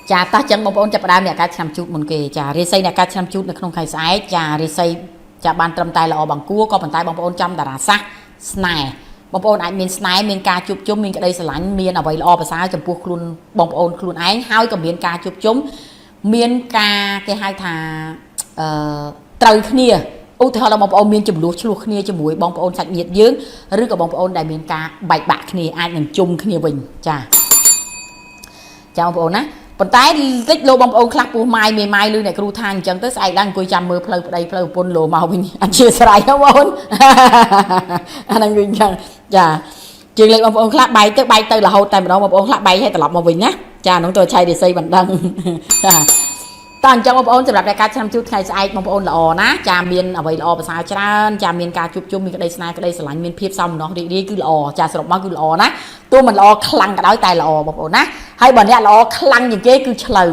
chà ta chẳng bông ôn chập đam nè cá chăm chút một kề chà rê xây nè cá chăm chút nè không khai sái chà rê xây chà ban trầm tay là ở bằng cua có bàn tay bông ôn trăm đà ra sắc này bông ôn ai miền snai miền cá chụp chúng miền cái đây sẽ lạnh miền ở vậy là ở bà sao chấm buộc luôn bông ôn luôn ấy hai còn miền cá chụp chúng miền cá cái hai thà trời khnia ưu thế là bông ôn miền chấm luộc khnia chấm muối bông ôn sạch nhiệt dướng rưỡi cả bông ôn đại miền cá bạch bạc khnia ai mình chung khnia bình chà chào bông ôn á còn tái tích lô bông ôn khắc bù mai lư này kêu than chẳng tới sai đang coi chăm mưa phơi đây phơi pôn lô màu mình anh chia sẻ không ôn anh đang nhìn rằng chà chuyện này bông ôn khắc bay tới là hậu tay mà đâu bông ôn khắc bay hay tập lọc màu bình nhá chà nó tôi chạy để xây bằng đăng toàn trong bông ôn sำหรับđạiการchăm chút ngày sai bông ôn là ò ná chà miền ở vậy là ò bà sao chán chà miền cá chụp chung miền cái đây snai cái đây sẽ lạnh miền phiếp xong nó đi cứ là ò chà sập máu cứ là ò ná tôi mình là ò khăng cái đói tay là ò bông ôn ná hay bọn này là ò khăng như thế cứ chờ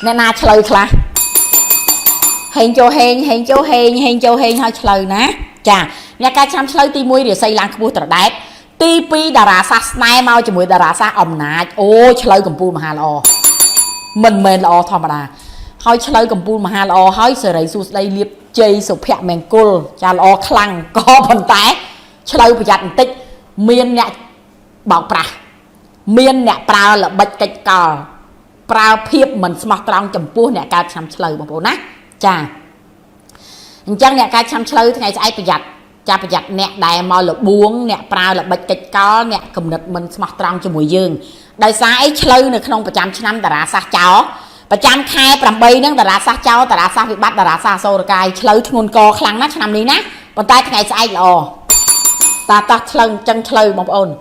nè na chờ khla hẹn cho hẹn hơi chờ ná chà nhà cá chăm chờ ti muối để xây làng khu tờ đáy ti pi đà ra sa snai mau cho muối đà ra sa ẩm ná ô chờ cầm pu mà hà là ò mình là thầm đà hơi chơi cầm bùn mà hà là hơi sờ rầy sụt đây liệp chơi sụp hẹ mèn côn chà là khăng có phần té chơi bây giờ tích miên nhẹ bảo pra miên nhẹ pra là bạch cách cò pra phiếp mình smart trong chấm bùn nhẹ ca chăm chơi bằng bùn nát chà chẳng nhẹ ca chăm chơi ngày ai bây giờ cha bây giờ nhẹ đại mò là buông nhẹ pra là bạch cách cò nhẹ cầm nứt mình smart trong cho mùi dương đại sa ấy chơi này không phải chăm năm đà ra sa cháu và chăm khai làm bay nâng đà ra sa cháu đà ra sa bị bắt đà ra sa sâu cài chơi thôn co khăn nát năm đi nát còn tay ngày sai lò ta chơi chân chơi bông ôn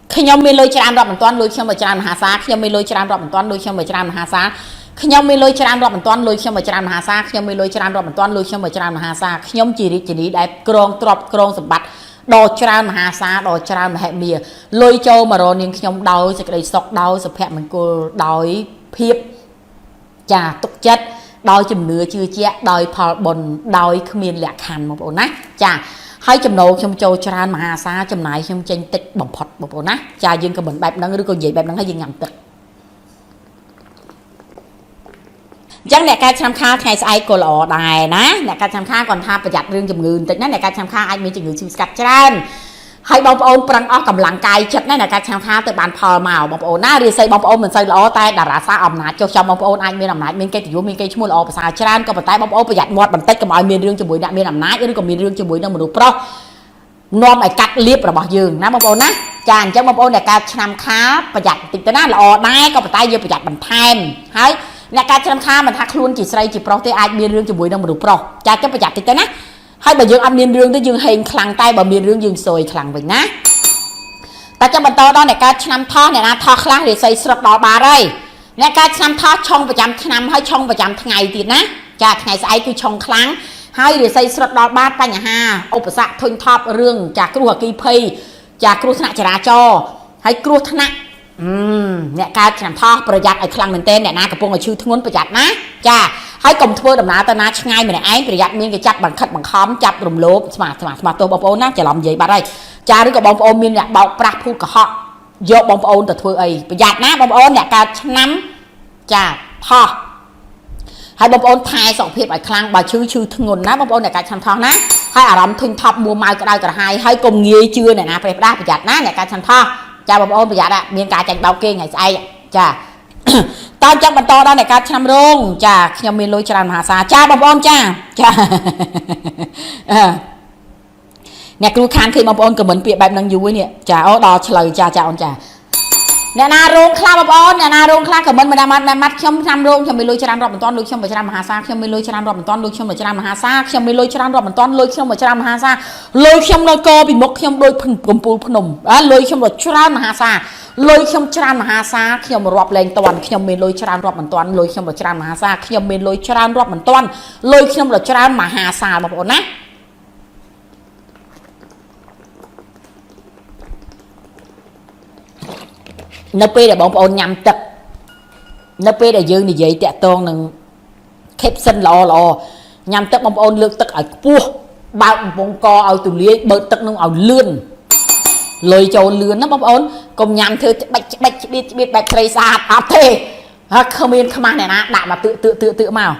khi nhau mi lôi chạm đọt mình toan lôi xem mà chạm hà sa khi nhau mi lôi chạm đọt mình toan lôi xem mà chạm hà sa khi nhau mi lôi chạm đọt mình toan lôi xem mà chạm hà sa khi nhau mi lôi chạm đọt mình toan lôi xem mà chạm hà sa khi nhau chỉ đi đẹp krong sập bát đò tràn mà hà sa đò tràn mà hẹ mìa lôi châu mà rồi nhưng nhom đau sẽ cái sọc đau sập hẹ mình cô đói phiếp chà tục chất đói chùm nửa chưa che đói phò bồn đói miền lẹ khăn một bộ nát chà hai chùm nổ trong châu tràn mà hà sa chùm này trong tranh tích bỏng phật một bộ nát chà dương cái bệnh bẹp đang đưa con gì bẹp đang hay dương ngầm tịch chắc nè ca chăm kha ngày sai cô lọ đài ná nè ca chăm kha còn thaประหยัด riêng chùm ngươn tịch nè ca chăm kha anh mới chừng người chịu sạch trơn hay bông ôn prang ở cầm lăng cài chất nè ca chăm kha từ bàn phò màu bông ôn ná đi xây bông ôn mình xây lọ tay đà ra xa ẩm nát cho trong bông ôn anh miền ẩm nát miền cây tiểu miền cây chua lọ xà trơn còn bàn tay bông ônประหยัดmột bàn tay cầm mọi miền riêng chùm bụi nè miền ẩm nát chứ còn miền riêng chùm bụi nè mình đủ pro non phải cắt liếp rồi bỏ giường ná bông ôn ná chàng trong bông ôn nè ca chăm kha ประหยัด ติดตัวนั้นละออได้ก็bàn tay vừa ประหยัด បន្ថែម ហើយ អ្នកការចាំខាមិនថាខ្លួនជាស្រីជាប្រុសទេអាចមានរឿងជាមួយនឹងមនុស្សប្រុសចាចាំប្រយ័ត្នតិចទៅណាហើយបើយើងអត់មានរឿងទេយើងហេងខ្លាំងតែបើមានរឿងយើងសួយខ្លាំងវិញណាតែចាំបន្តដល់អ្នកការឆ្នាំថោះអ្នកណាថោះខ្លះរាសីស្រុកដល់បាតហើយអ្នកការឆ្នាំថោះឆុងប្រចាំឆ្នាំហើយឆុងប្រចាំថ្ងៃទៀតណាចាថ្ងៃស្អែកគឺឆុងខ្លាំងហើយរាសីស្រុកដល់បាតបញ្ហាឧបសគ្គធុញថប់រឿងចាគ្រោះអគ្គីភ័យចាគ្រោះថ្នាក់ចរាចរណ៍ហើយគ្រោះថ្នាក់អ្នកកើតឆ្នាំថោះប្រយ័ត្នឲ្យខ្លាំងមែនទែនអ្នកណាកំពុងឲ្យឈឺធ្ងន់ប្រយ័ត្នណាចាហើយកុំធ្វើដំណើរទៅណាឆ្ងាយម្នាក់ឯងប្រយ័ត្នមានគេចាប់បង្ខិតបង្ខំចាប់រំលោភស្មាទោសបងប្អូនណាច្រឡំនិយាយបាត់ហើយចាឬក៏បងប្អូនមានអ្នកបោកប្រាស់ភូតកុហកយកបងប្អូនទៅធ្វើអីប្រយ័ត្នណាបងប្អូនអ្នកកើតឆ្នាំចាថោះហើយបងប្អូនថែសុខភាពឲ្យខ្លាំងបើឈឺធ្ងន់ណាបងប្អូនអ្នកកើតឆ្នាំថោះណាហើយអារម្មណ៍ធុញថប់មួម៉ៅក្តៅក្រហាយហើយកុំងាយជឿអ្នកណាប្រេះផ្ដាស់ប្រយ័ត្នណាអ្នកកើតឆ្នាំថោះចាបងប្អូនប្រយ័ត្នមានការចាញ់បោកគេថ្ងៃស្អែកចាតើចាំបន្តដល់អ្នកកើតឆ្នាំរោងចាខ្ញុំមានលុយច្រើនមហាសាចាបងប្អូនចាអ្នកគ្រូខានឃើញបងប្អូនខមមិនពាក្យបែបហ្នឹងយូរនេះចាអូដល់ឆ្លើយចាអូនចាអ្នកណារោងខ្លះបងប្អូនអ្នកណារោងខ្លះខមមិនមិនម៉ាត់ខ្ញុំឆ្នាំរោងខ្ញុំមានលុយច្រើនរាប់មិនតាន់លុយខ្ញុំច្រើនមហាសាខ្ញុំមានលុយច្រើនរាប់មិនតាន់លុយខ្ញុំច្រើនមហាសាខ្ញុំមានលុយច្រើនរាប់មិនតាន់លុយខ្ញុំច្រើនមហាសាលុយខ្ញុំនៅកពីមុខខ្ញុំដូចកំពូលភ្នំលុយខ្ញុំដល់ច្រើនមហាសាលុយខ្ញុំច្រើនមហាសាខ្ញុំរាប់លែងតាន់ខ្ញុំមានលុយច្រើនរាប់មិនតាន់លុយខ្ញុំដល់ច្រើនមហាសាខ្ញុំមានលុយច្រើនរាប់មិនតាន់លុយខ្ញុំដល់ច្រើនមហាសាបងប្អូនណានៅពេលដែលបងប្អូនញ៉ាំទឹកនៅពេលដែលយើងនិយាយតាក់ទងនឹង caption ល្អញ៉ាំទឹកបងប្អូនលើកទឹកឲ្យខ្ពស់បើកបំពង់កឲ្យទូលាយបើកទឹកនឹងឲ្យលឿន លុយចូលលឿនណាបងប្អូនកុំញ៉ាំធ្វើបាច់បៀតបែបត្រីស្អាតអត់ទេហើយគ្មានខ្មាស់អ្នកណាដាក់មកទើម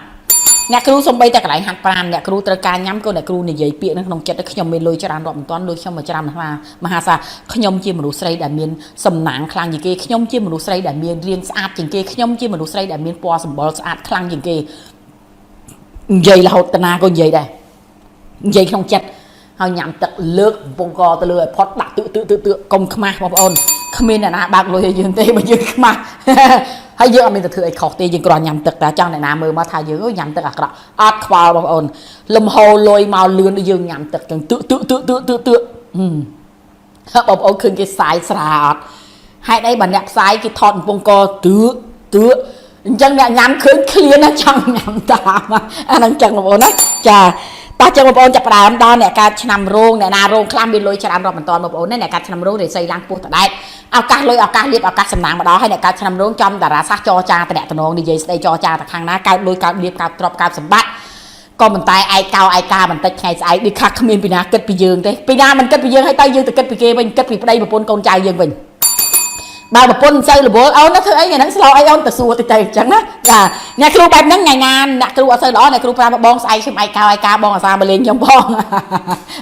កអ្នកគ្រូសំបីតែកន្លែងហាត់ប្រាណអ្នកគ្រូត្រូវការញ៉ាំក៏អ្នកគ្រូនិយាយពាក្យនៅក្នុងចិត្តខ្ញុំមានលុយច្រើនរាប់មិនទាន់លុយខ្ញុំមកច្រើនមហាសាខ្ញុំជាមនុស្សស្រីដែលមានសំណាងខ្លាំងជាងគេខ្ញុំជាមនុស្សស្រីដែលមានរាងស្អាតជាងគេខ្ញុំជាមនុស្សស្រីដែលមានពណ៌សម្បុរស្អាតខ្លាំងជាងគេនិយាយរហូតតាណាក៏និយាយដែរនិយាយក្នុងចិត្តហើយញ៉ាំទឹកលើកកំពង់កទៅលើឲ្យផុតដាក់ទើកុំខ្មាស់បងប្អូនគ្មានអ្នកណាបើកលុយឲ្យយើងទេបើយើងខ្មាស់ហើយយើងអត់មានទៅធ្វើអីខុសទេយើងគ្រាន់ញ៉ាំទឹកតែចង់អ្នកណាមើលមកថាយើងញ៉ាំទឹកអាក្រក់អត់ខ្វល់បងប្អូនលំហូរលុយមកលឿនដូចយើងញ៉ាំទឹកចឹងទើបងប្អូនឃើញគេផ្សាយស្រាអត់ហេតុអីបើអ្នកផ្សាយគេថតកំពង់កទើអញ្ចឹងអ្នកញ៉ាំឃើញឃ្លានណាចង់ញ៉ាំតាមអាហ្នឹងចឹងបងប្អូនណាចាតោះចឹងបងប្អូនចាប់ផ្ដើមដល់អ្នកកើតឆ្នាំរោងអ្នកណារោងខ្លះមានលុយច្រើនរាប់មិនតាន់បងប្អូនណាអ្នកកើតឆ្នាំរោងរិស័យឡើងពោះតដែតឱកាសលុយឱកាសលៀបឱកាសសំណាងមកដល់ហើយអ្នកកើតឆ្នាំរោងចំតារាសាស្ត្រចរចាតំណងនិយាយស្ដីចរចាទៅខាងណាកើតលុយកើតលៀបកើតទ្រព្យកើតសម្បត្តិក៏ប៉ុន្តែឯកោឯកាបន្តិចថ្ងៃស្អែកដូចខាក់គ្មានពីណាគិតពីយើងទេពីណាមិនគិតពីយើងហើយទៅយើងទៅគិតពីគេវិញគិតពីប្តីប្រពន្ធកូនចៅយើងវិញបើប្រពន្ធមិនសូវរវល់អូនណាធ្វើអីថ្ងៃហ្នឹងស្លោអីអូនទៅសួរទៅអញ្ចឹងណាចាអ្នកគ្រូបែបហ្នឹងថ្ងៃណាអ្នកគ្រូអត់សូវល្អអ្នកគ្រូប្រាប់បងស្អែកខ្ញុំឯកាបងអាសាមកលេងខ្ញុំផ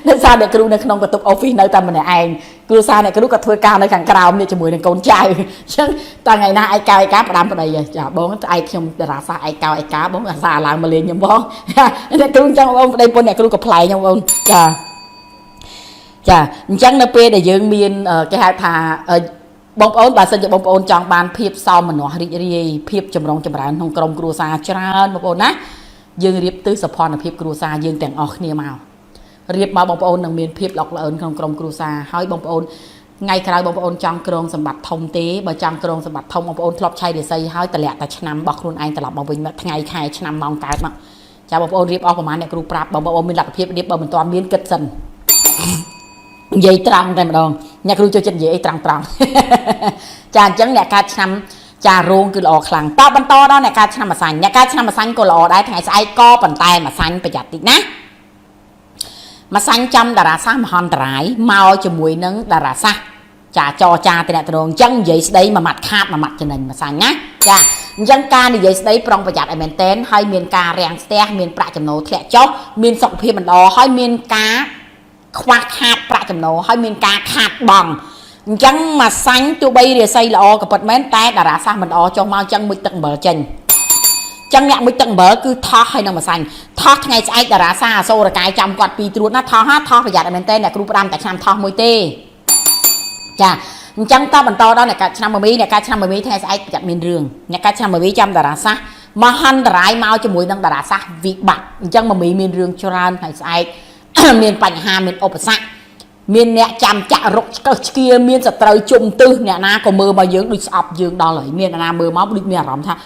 ងនៅសារអ្នកគ្រូនៅក្នុងបន្ទប់ office នៅតែម្នាក់ឯងគ្រូសារអ្នកគ្រូក៏ធ្វើការនៅខាងក្រោមនេះជាមួយនឹងកូនចៅអញ្ចឹងតើថ្ងៃណាឯកាផ្ដាំប្តីចាបងស្អែកខ្ញុំតារាសាស្ត្រឯកាបងអាសាឡើងមកលេងខ្ញុំផងអ្នកគ្រូអញ្ចឹងបងប្តីពុនអ្នកគ្រូក៏ប្លែកខ្ញុំបងចាអញ្ចឹងនៅពេលដែលយើងមានគេហៅថាបងប្អូនបើសិនជាបងប្អូនចង់បានភាពសោមនស្សរីករាយភាពចម្រុងចម្រើនក្នុងក្រុមគ្រួសារច្រើនបងប្អូនណាយើងរៀបទិសភ័ណ្ឌភាពគ្រួសារយើងទាំងអស់គ្នាមករៀបមកបងប្អូននឹងមានភាពល្អល្អើនក្នុងក្រុមគ្រួសារហើយបងប្អូនថ្ងៃក្រោយបងប្អូនចង់ក្រងសម្បត្តិធំទេបើចង់ក្រងសម្បត្តិធំបងប្អូនធ្លាប់ឆៃរិស័យហើយតម្លាក់តែឆ្នាំរបស់ខ្លួនឯងត្រឡប់មកវិញថ្ងៃខែឆ្នាំម៉ោងកើតមកចាបងប្អូនរៀបអស់ប្រហែលអ្នកគ្រូប្រាប់បងប្អូនមានលទ្ធភាពរៀបបើមិនទាន់មានគិតសិននិយាយត្រង់តែម្ដងអ្នកគ្រូចូលចិត្តនិយាយអីត្រង់ចាអញ្ចឹងអ្នកកើតឆ្នាំចារោងគឺល្អខ្លាំងតបន្តដល់អ្នកកើតឆ្នាំម្សាញ់អ្នកកើតឆ្នាំម្សាញ់ក៏ល្អដែរថ្ងៃស្អែកក៏ប៉ុន្តែម្សាញ់ប្រយ័ត្នតិចណាម្សាញ់ចំតារាសាស្ត្រមហន្តរាយមកជាមួយនឹងតារាសាស្ត្រចាចរចាតំណងអញ្ចឹងនិយាយស្ដីមួយម៉ាត់ខាតមួយម៉ាត់ចំណេញម្សាញ់ណាចាអញ្ចឹងការនិយាយស្ដីប្រុងប្រយ័ត្នឲ្យមែនតែនហើយមានការរាំងស្ទះមានប្រាក់ចំណូលធ្លាក់ចុះមានសុខភាពមិនល្អហើយមានការខ្វះខាតប្រាក់ចំណូលហើយមានការខាតបង់អញ្ចឹងមួយសាញ់ទោះបីរាសីល្អក៏ពិតមែនតែតារាសាស្ត្រមិនល្អចុះមកអញ្ចឹងមួយទឹកអំបិលចេញអញ្ចឹងអ្នកមួយទឹកអំបិលគឺថោះហើយនឹងមួយសាញ់ថោះថ្ងៃស្អែកតារាសាស្ត្រអសូរកាយចាំគាត់ពីត្រួតណាថោះប្រយ័ត្នឲ្យមែនតែអ្នកគ្រូផ្ដាំតែឆ្នាំថោះមួយទេចាអញ្ចឹងតបន្តដល់អ្នកកាត់ឆ្នាំមីអ្នកកាត់ឆ្នាំមីថ្ងៃស្អែកប្រយ័ត្នមានរឿងអ្នកកាត់ឆ្នាំមីចាំតារាសាស្ត្រមហន្តរាយមកជាមួយនឹងតារាសាស្ត្រវិបត្តិអញ្ចឹងមីមានរឿងច្រើនថ្ងៃស្អែកមានបញ្ហាមានឧបសគ្គមានអ្នកចាំចាក់រុកឆ្កឹះឆ្កៀមានសត្រូវជុំទឹះអ្នកណាក៏មើលមកយើងដូចស្អប់យើងដល់ហើយមានអ្នកណាមើលមកដូចមានអារម្មណ៍ថា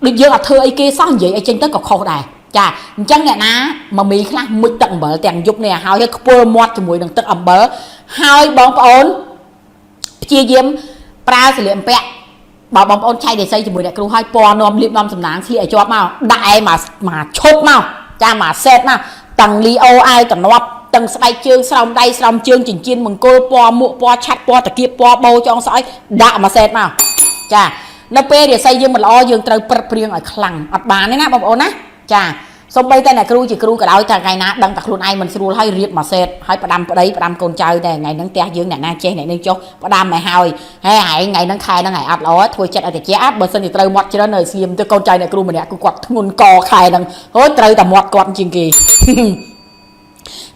ដូចយើងអត់ធ្វើអីគេសោះនិយាយអីចេញទៅក៏ខុសដែរចាអញ្ចឹងអ្នកណាមកមីខ្លះមុជទឹកអំបិលទាំងយប់នេះហើយខ្ពុលមាត់ជាមួយនឹងទឹកអំបិលហើយបងប្អូនព្យាយាមប្រើសម្លៀកបំពាក់បើបងប្អូនឆៃរិស័យជាមួយអ្នកគ្រូហើយពណ៌នាំលៀបនាំសំណាងស្លៀកឲ្យជាប់មកដាក់ឯមកឈប់មកចាមកសេតមកទាំងលីអូអាយតំណប់ទាំងស្បែកជើងស្រោមដៃស្រោមជើងចិញ្ចៀនមង្គលពណ៌មួកពណ៌ឆាត់ពណ៌តាគៀបពណ៌បោចងស្អុយដាក់មកសេតមកចានៅពេលរាសីយើងមិនល្អយើងត្រូវព្រឹកព្រៀងឲ្យខ្លាំងអត់បានទេណាបងប្អូនណាចាសូម្បីតែអ្នកគ្រូជាគ្រូក៏ដោយតែថ្ងៃណាដឹងតែខ្លួនឯងមិនស្រួលហើយរៀបមកសេតហើយផ្ដាំប្តីផ្ដាំកូនចៅតែថ្ងៃហ្នឹងផ្ទះយើងអ្នកណាចេះអ្នកនឹងចុះផ្ដាំឲ្យហើយហើយឯងថ្ងៃហ្នឹងខែហ្នឹងឯងអត់ល្អធ្វើចិត្តឲ្យតិចអត់បើសិនជាត្រូវមាត់ច្រើននៅស្ងៀមទៅកូនចៅអ្នកគ្រូម្នាក់គឺគាត់ធ្ងន់កខែហ្នឹងហូចត្រូវតែមាត់គាត់ជាងគេអ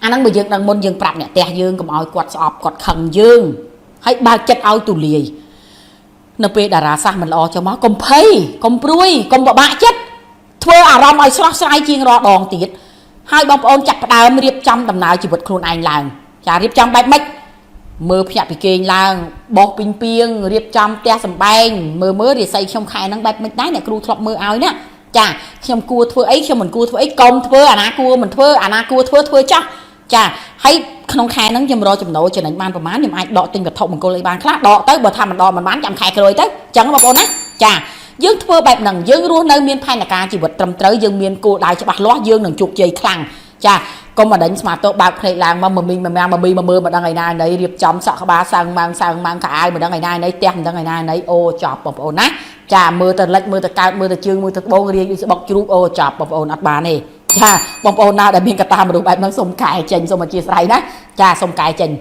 ាហ្នឹងបើយើងដឹងមុនយើងប្រាប់អ្នកផ្ទះយើងកុំឲ្យគាត់ស្អប់គាត់ខឹងយើងហើយបើកចិត្តឲ្យទូលាយនៅពេលតារាសាស្ត្រមិនល្អចុះមកកុំភ័យកុំព្រួយកុំបបាក់ចិត្តធ្វើអារម្មណ៍ឲ្យស្រស់ស្រាយជាងរាល់ដងទៀតហើយបងប្អូនចាក់ផ្ដើមរៀបចំដំណើរជីវិតខ្លួនឯងឡើងចារៀបចំបែបម៉េចមើលភ្ញាក់ពីគេងឡើងបោះពីងពីងរៀបចំផ្ទះសម្បែងមើលរាសីខ្ញុំខែហ្នឹងបែបម៉េចដែរអ្នកគ្រូធ្លាប់មើលឲ្យណាចាខ្ញុំគួរធ្វើអីខ្ញុំមិនគួរធ្វើអីកុំធ្វើអាណាគួរមិនធ្វើអាណាគួរធ្វើចាស់ចាហើយក្នុងខែហ្នឹងខ្ញុំរកចំណូលចំណេញបានប្រហែលខ្ញុំអាចដកទិញវត្ថុមង្គលអីបានខ្លះដកទៅបើថាមិនដកមិនបានចាំខែក្រោយទៅអញ្ចឹងបងប្អូនណាចាយើងធ្វើបែបហ្នឹងយើងរស់នៅមានផែនការជីវិតត្រឹមត្រូវយើងមានគោលដៅច្បាស់លាស់យើងនឹងជោគជ័យខ្លាំងចាក có mà đánh mà tôi bạc này làng mà mình mà mang mà bi mà mưa mà đang ngày nay đấy điệp chấm sọ ba sang mang cả ai mà đang ngày nay đấy tem đang ngày nay đấy ô chọc bọc ổn á chà mưa từ lệch mưa từ cao mưa từ chương mưa từ bông riêng bọc chú ô chọc bọc ổn ắt bà này chà bọc ổn nào để miền cả ta mà đủ bài nó sông cài chỉnh xong mà chia sẻ đó chà sông cài chỉnh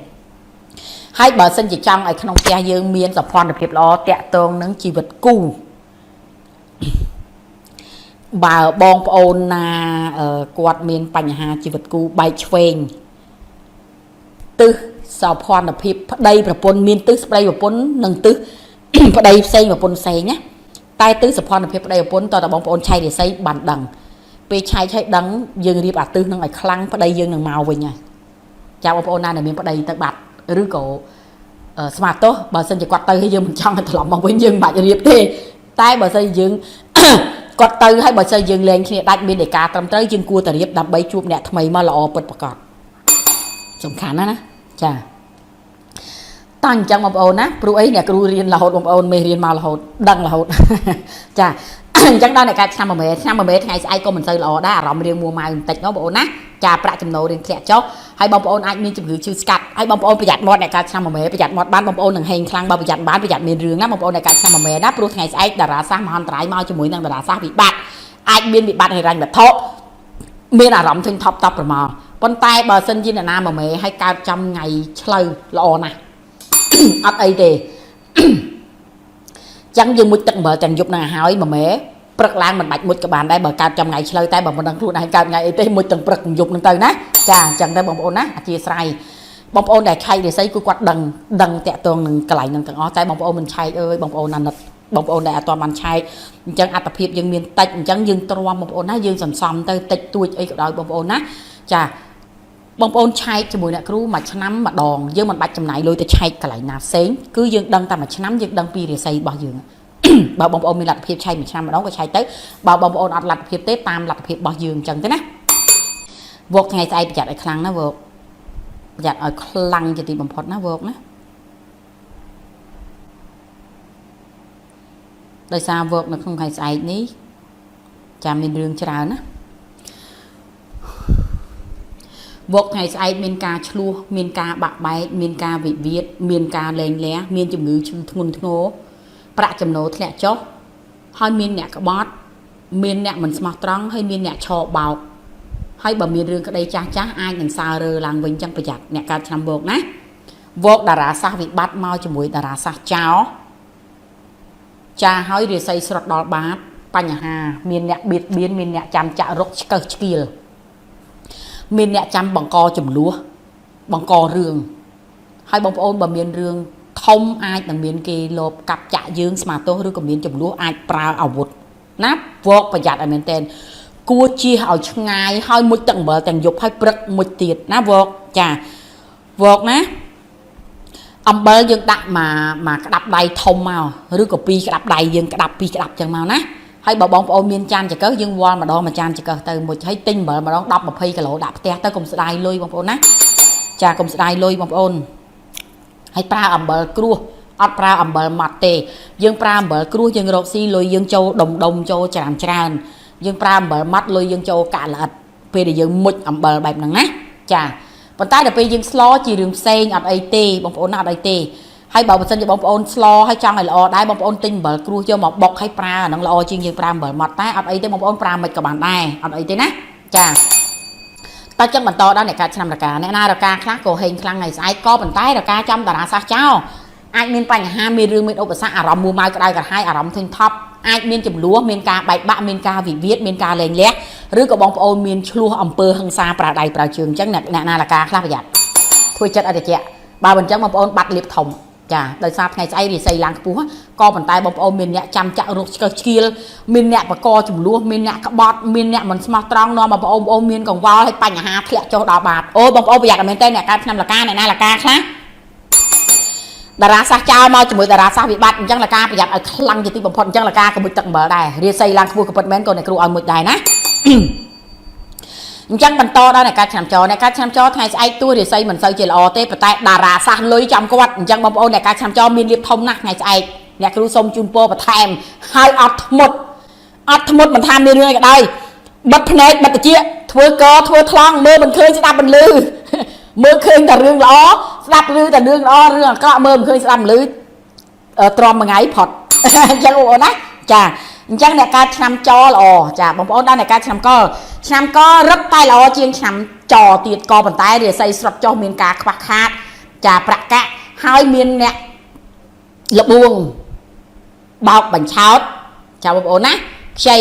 hai bờ sân chỉ trong ở trong xe dương miền sập phòn được kịp lo tẹt tường nắng chỉ vật cù bà bong ôn na quạt miền Pành Hà chỉ vật cù bay chuyền tư sập phòn được kịp đây là pôn miền tư đây là pôn nâng tư đây xây mà pôn xây nhé tai tư sập phòn được kịp đây là pôn tao là bong ôn chay để xây bàn đằng về chay đắng dương đi bà tư nâng ở khăng đây dương nâng màu về nhà chào bong ôn na này miền đây tao bạt rứ cổ smart tốt bà sân chỉ quạt tay hay dương trong thằng lòng mà với dương bà riệp thế tay bà xây dương quạt tay hay bà xây dương lên khi đặt bên để cá tầm tới dương cua tờ riệp đập bay chuột nè thay mà lọ bật bật cọt sủng khán đó chà tăng trong bông ôn á pru ấy nè pru riêng là hột bông ôn mê riêng màu là hột đằng là hột chà chẳng đó này cái sao mà mẹ ngày ai có mình xây lọ đã rộng riêng mua mai tịch nó bộ nát chà bạ chấm nấu đến kẹt chó hay bông ôn anh mình chụp gửi chữ scat hay bông ôn bây giờ mọt này cái sao mà mẹ bây giờ mọt bán bông ôn đằng hình khang bao bây giờ bán bây giờ miền rừng á bông ôn này cái sao mà mẹ đáp luôn ngày ai đã ra sang mà hòn trái mau cho mũi năng đã ra bị bạt anh biên bị bạt này rành bật thọ miền là rộng thêm thọp rồi mà con tay bờ sân trên là nam mà mẹ hay cao trong ngày chơi lọ này ấp ấy thì chẳng dừng một tận bờ chẳng dục nào hỏi mà mẹ bật lan mình bạch một cái bàn đây bờ cao trong ngày chơi tay bờ mình đang luôn này cao ngày tới một tầng bật dục lên tới nát chà chẳng đây bông ôn á chia sài bông ôn để khay để xây cứ quạt đằng tẹt tường cái lại tầng ó tay bông ôn mình chay ơi bông ôn là nật bông ôn để toàn bàn chay chẳng ăn tập hiệp dương miền tây chẳng dương toa bông ôn á dương sầm sầm tới tịch tuổi ấy đòi bông ôn á chà bông ôn chay cho mùi nè cứ mà nắm mà đòn dương mình bạch trong này lôi tới chay cái lại nạp xén cứ dương đăng ta mà nắm dương đăng pi để xây bao dương bảo bông ôn mình lặt hiệp chay mình nắm mà đó có chay tới bảo bông ôn ăn lặt hiệp tết tam lặt hiệp bao dương chẳng thế nè vượt ngày tay chặt ở khăn nó vượt chặt ở khăn cho tìm bằng phật nó vượt nó tại sao vượt nó không hay sai ní chà mình đường chả nó vượt ngày sai miền ca chua miền ca bạc bay miền ca vị việt miền ca lèn lé miền chấm ngữ chữ thôn thô bạ chấm nổ thẹn chó hai miền nẹt cái bót miền nẹt mình smart trắng hay miền nẹt chọ bào hay bờ miền rừng cái đây cha ai nhận sao rồi làng vinh trongประหยัดnẹt ca chăm vượt nè vượt đà ra sa vị bát mau cho mũi đà ra sa cháo cha hỏi để xây sọt đỏ bát Pành Hà miền nẹt biệt biến miền nẹt chăm chạ rốc cơ kia miền nẹt chăm bằng co chùm lúa bằng co rừng hai bông ôn bờ miền rừng thông ai bằng miền kia lộp cặp chạ dương mà tôi rồi còn miền chùm lúa ai prao ảo vụt nắp vượtประหยัดở miền tên cua chia ở ngày hai mũi tầng bờ tầng dục hai bật một tiệt ná vượt chà vượt ná ông bơ dương đặt mà cái đập đầy thông màu rồi có pi cái đập đầy dương cái đập pi cái đập chẳng màu ná hay bảo bông ôm miên chan chỉ có dương quan mà đo mà chan chỉ có từ một hay tinh bờ mà đo đập mà phi cái lỗ đập te tới cùng sẽ đai lôi bông ôn ná chà cùng sẽ đai lôi bông ôn hay pra ẩm bờ cua ấp pra ẩm bờ mặt tề dương pra ẩm bờ cua dương rô xi lôi dương châu đồng châu tràn dương pram bờ mắt lôi dương châu cả là về để dương mực ẩm bờ bẹp nằng nát chà còn tay là về dương slo chỉ đường sen ở đây tê bông ôn ở đây tê hay bảo sân cho bông ôn slo hay trong này là đai bông ôn tinh bờ cua cho một bọc hay pra nằng lo chuyên dương pram bờ mặt tay ở đây tê bông ôn pram mệt cả bàn tay ở đây tê nát chà ta chân bàn to đó này cả năm là cả này na là cả khác cổ hình khăn này sai có bàn tay là cả trong là sao cháu ai miền Pành Hà miền rừng miền ốc xã Ả Rập mua mai cái đây cả hai Ả Rập thinh thấp ai miền chùm lúa miền ca bạch bạ miền ca vị viết miền ca lèn lét rứa có bông ôn miền chua ẩm pơ hằng xa pra đầy pra trường chắc nè na là ca khác bây giờ thôi chất ở đây chị ba bình chắc bông ôn bạch liệp thòng chà đời sao ngày say thì xây làng phú co bàn tay bông ôn miền nhẹ chăm chạ rốt kia miền nhẹ và co chùm lúa miền nhẹ các bọt miền nhẹ mình smart strong nó mà bông ôn miền còn vo hay Pành Hà thiệt cho đỏ bạt ôi bông ôn bây giờ là miền tây nè ca năm là ca này na là ca khác đà ra sa chao mau chửi đà ra sa bị bắt chẳng là ca bây giờ ở lăng gì tí bầm phật chẳng là ca có một tận bờ đài ria xây lăng vua của bên con này kêu ở một đài ná chẳng bằng to đó này ca chăm cho thay ai tôi ria xây mình xây chỉ là o tê tại đà ra sa lưới trong quạt chẳng bầm ôn này ca chăm cho miền liệp thông nè ngày ai nè kêu sông chun po và thèm hai ọt một mình tham miền cái đây bật phèn bật chia ធ្វើកធ្វើថ្លង់មើលមិនឃើញស្ដាប់មិនឮមើលឃើញតែរឿងល្អស្ដាប់ឮតែរឿងល្អរឿងអាក្រក់មើលមិនឃើញស្ដាប់មិនឮទ្រាំមួយថ្ងៃផុតអញ្ចឹងបងប្អូនណាចាអញ្ចឹងអ្នកកើតឆ្នាំចល្អចាបងប្អូនដល់អ្នកកើតឆ្នាំករឹតតែល្អជាងឆ្នាំចទៀតក៏ប៉ុន្តែរាសីស្រុតចុះមានការខ្វះខាតចាប្រកាសហើយមានអ្នកលបួងបោកបញ្ឆោតចាបងប្អូនណាខ្ចី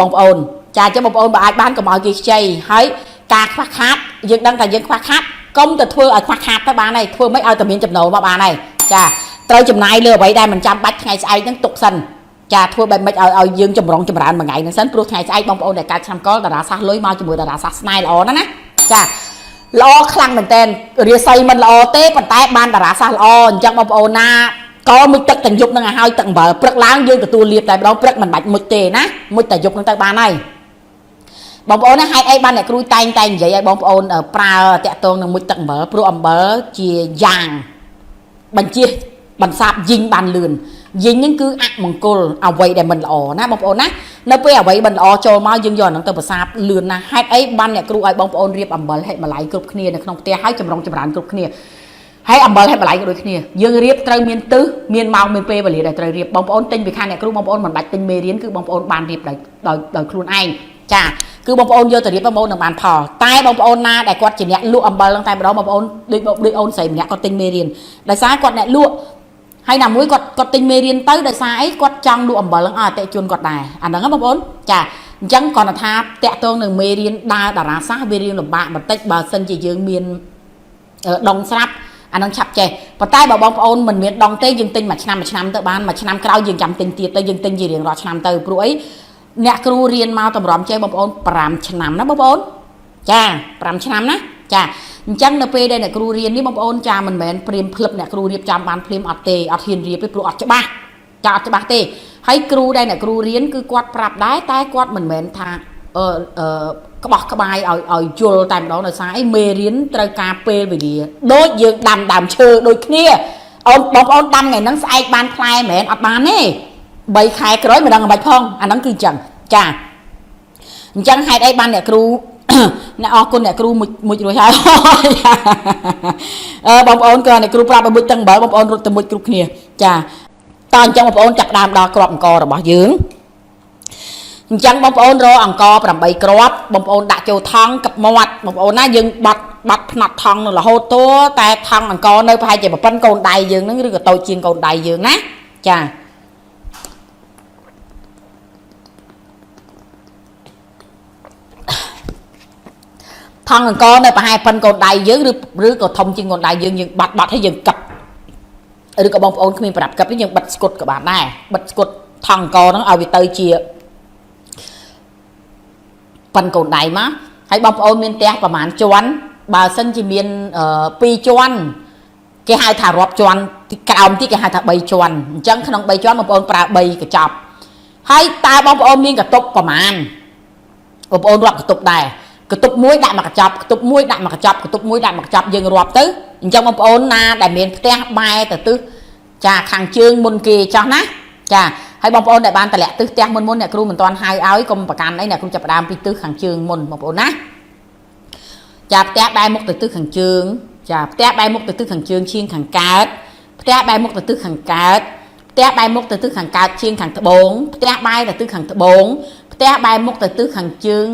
បងប្អូនចាអញ្ចឹងបងប្អូនបើអាចបានកុំឲ្យគេខ្ចីហើយការខ្វះខាតយើងដឹងថាយើងខ្វះខាតកុំទៅធ្វើឲ្យខ្វះខាតទៅបានហើយធ្វើមិនឲ្យតែមានចំណូលមកបានហើយចាត្រូវចំណាយលើអ្វីដែលមិនចាំបាច់ថ្ងៃស្អែកហ្នឹងទុកសិនចាធ្វើបែបមិនឲ្យយើងចម្រុងចម្រើនមួយថ្ងៃហ្នឹងសិនព្រោះថ្ងៃស្អែកបងប្អូនដែលកើតឆ្នាំកុរតារាសាស្ត្រលុយមកជាមួយតារាសាស្ត្រស្នេហ៍ល្អណាស់ណាចាល្អខ្លាំងមែនតើរាសីមិនល្អទេប៉ុន្តែបានតារាសាស្ត្រល្អអញ្ចឹងបងប្អូនណាក៏មុជទឹកទាំងយប់នឹងឲ្យហើយទឹកអំបិលព្រឹកឡើងយើងទទួលលាបតែម្ដងព្រឹកមិនបាច់មុជទេណាមុជតែយប់នឹងទៅបានហើយបងប្អូនណាហេតុអីបានអ្នកគ្រូតែងនិយាយឲ្យបងប្អូនប្រើតាក់ទងនឹងមុជទឹកអំបិលព្រោះអំបិលជាយ៉ាងបញ្ជាបន្សាបយីងបានលឿនយីងហ្នឹងគឺអមង្គលអ្វីដែលមិនល្អណាបងប្អូនណានៅពេលអ្វីមិនល្អចូលមកយើងយកហ្នឹងទៅបន្សាបលឿនណាហេតុអីបានអ្នកគ្រូឲ្យបងប្អូនរៀបអំបិលហេតុម្លាយគ្រប់គ្នានៅក្នុងផ្ទះហើយចម្រុងចម្រើនគ្រប់គ្នាហើយអំបិលហេតុម្លាយក៏ដូចគ្នាយើងរៀបត្រូវមានទិសមានម៉ោងមានពេលវេលាដែលត្រូវរៀបបងប្អូនទិញពីខាងអ្នកគ្រូបងប្អូនមិនបាច់ទិញមេរៀនគឺបងប្អូនបានរៀបដោយខ្លួនឯងចាគឺបងប្អូនយកទៅរៀបបងប្អូននឹងបានផលតែបងប្អូនណាដែលគាត់ជាអ្នកលក់អំបិលហ្នឹងតែម្ដងបងប្អូនដូចអូនស្រីម្នាក់គាត់ទិញមេរៀនដោយសារគាត់អ្នកលក់ហើយណាមួយគាត់ទិញមេរៀនទៅដោយសារអីគាត់ចង់លក់អំបិលហ្នឹងឲ្យអតិថិជនគាត់ដែរអាហ្នឹងបងប្អូនចាអញ្ចឹងគាត់ថាតាក់ទងនឹងមេរៀនដើរតារាសាស្ត្រវារៀងលំបាកបន្តិចបើសិនជាយើងមានដងស្រាប់អានឹងឆាប់ចេះប៉ុន្តែបើបងប្អូនមិនមានដងទេយើងទិញមួយឆ្នាំទៅបានមួយឆ្នាំក្រោយយើងចាំទិញទៀតទៅយើងទិញជារៀងរាល់ឆ្នាំទៅព្រោះអីអ្នកគ្រូរៀនមកតម្រាំចេះបងប្អូន5ឆ្នាំណាបងប្អូនចា5ឆ្នាំណាចាអញ្ចឹងនៅពេលដែលអ្នកគ្រូរៀននេះបងប្អូនចាមិនមែនព្រាមភ្លឹបអ្នកគ្រូរៀបចំបានភ្លាមអត់ទេអត់ហ៊ានរៀបទេព្រោះអត់ច្បាស់ចាអត់ច្បាស់ទេហើយគ្រូដែលអ្នកគ្រូរៀនគឺគាត់ប្រាប់ដែរតែគាត់មិនមែនថាក្បោះក្បាយឲ្យយល់តែម្ដងដោយសារអីមេរៀនត្រូវការពេលវេលាដូចយើងដាំដើមឈើដូចគ្នាអូនបងប្អូនដាំថ្ងៃហ្នឹងស្អែកបានផ្លែមែនអត់បានទេ3ខែក្រោយមិនដឹងអ្វីផងអាហ្នឹងគឺអញ្ចឹងចាអញ្ចឹងហេតុអីបានអ្នកគ្រូអ្នកអរគុណអ្នកគ្រូមួយរួចហើយបងប្អូនក៏អ្នកគ្រូប្រាប់ឲ្យមួយទឹកអំបិលបងប្អូនរត់ទៅមួយគ្រប់គ្នាចាតើអញ្ចឹងបងប្អូនចាប់ដើមដល់គ្រាប់អង្គរបស់យើងអញ្ចឹងបងប្អូនរកអង្គ8គ្រាប់បងប្អូនដាក់ចូលថង់កឹបមាត់បងប្អូនណាយើងបាត់ផ្នត់ថង់នៅរហូតតួតែថង់អង្គនៅប្រហែលជាប៉ុណ្ណឹងកូនដៃយើងហ្នឹងឬក៏តូចជាងកូនដៃយើងណាចាថង់អង្គនៅប្រហែលប៉ុណ្ណឹងកូនដៃយើងឬក៏ធំជាងកូនដៃយើងបាត់ឲ្យយើងកឹបឬក៏បងប្អូនគ្មានប្រាប់កឹបទេយើងបិទស្គុតក៏បានដែរបិទស្គុតថង់អង្គហ្នឹងឲ្យវាទៅជាប៉ិនកូនដៃមកហើយបងប្អូនមានផ្ទះប្រហែលជាន់បើសិនជាមាន2ជាន់គេហៅថារាប់ជាន់ក្រោមទៀតគេហៅថា3ជាន់អញ្ចឹងក្នុង3ជាន់បងប្អូនប្រើ3កញ្ចប់ហើយតើបងប្អូនមានកតុបប្រហែលបងប្អូនរាប់កតុបដែរកតុបមួយដាក់មកកញ្ចប់កតុបមួយដាក់មកកញ្ចប់កតុបមួយដាក់មកកញ្ចប់យើងរាប់ទៅអញ្ចឹងបងប្អូនណាដែលមានផ្ទះបែរទៅទិសចាខាងជើងមុនគេចោះណាចាហើយបងប្អូនដែលបានតម្លាក់ទិសផ្ទះមុនអ្នកគ្រូមិនទាន់ហៅឲ្យកុំប្រកាន់អីអ្នកគ្រូចាប់ផ្ដើមពីទិសខាងជើងមុនបងប្អូនណាចាផ្ទះបែរមុខទៅទិសខាងជើងចាផ្ទះបែរមុខទៅទិសខាងជើងឈៀងខាងកើតផ្ទះបែរមុខទៅទិសខាងកើតផ្ទះបែរមុខទៅទិសខាងកើតឈៀងខាងត្បូងផ្ទះបែរទៅទិសខាងត្បូងផ្ទះបែរមុខទៅទិសខាងជើង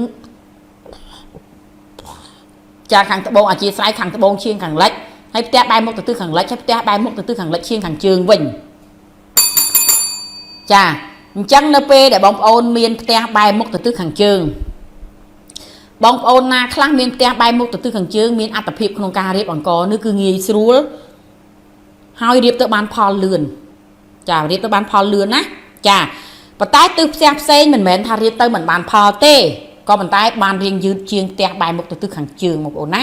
ចាខាងត្បូងអធិស្ឋានខាងត្បូងឈៀងខាងលិចហើយផ្ទះបែរមុខទៅទិសខាងលិចហើយផ្ទះបែរមុខទៅទិសខាងលិចឈៀងខាងជើងវិញចាអញ្ចឹងនៅពេលដែលបងប្អូនមានផ្ទះបែរមុខទៅទិសខាងជើងបងប្អូនណាខ្លះមានផ្ទះបែរមុខទៅទិសខាងជើងមានអត្ថភាពក្នុងការរៀបអង្គនេះគឺងាយស្រួលហើយរៀបទៅបានផលលឿនចារៀបទៅបានផលលឿនណាចាប៉ុន្តែទិសផ្ទះផ្សេងមិនមែនថារៀបទៅមិនបានផលទេក៏ប៉ុន្តែបានរៀងយឺតជាងផ្ទះបែរមុខទៅទិសខាងជើងបងប្អូនណា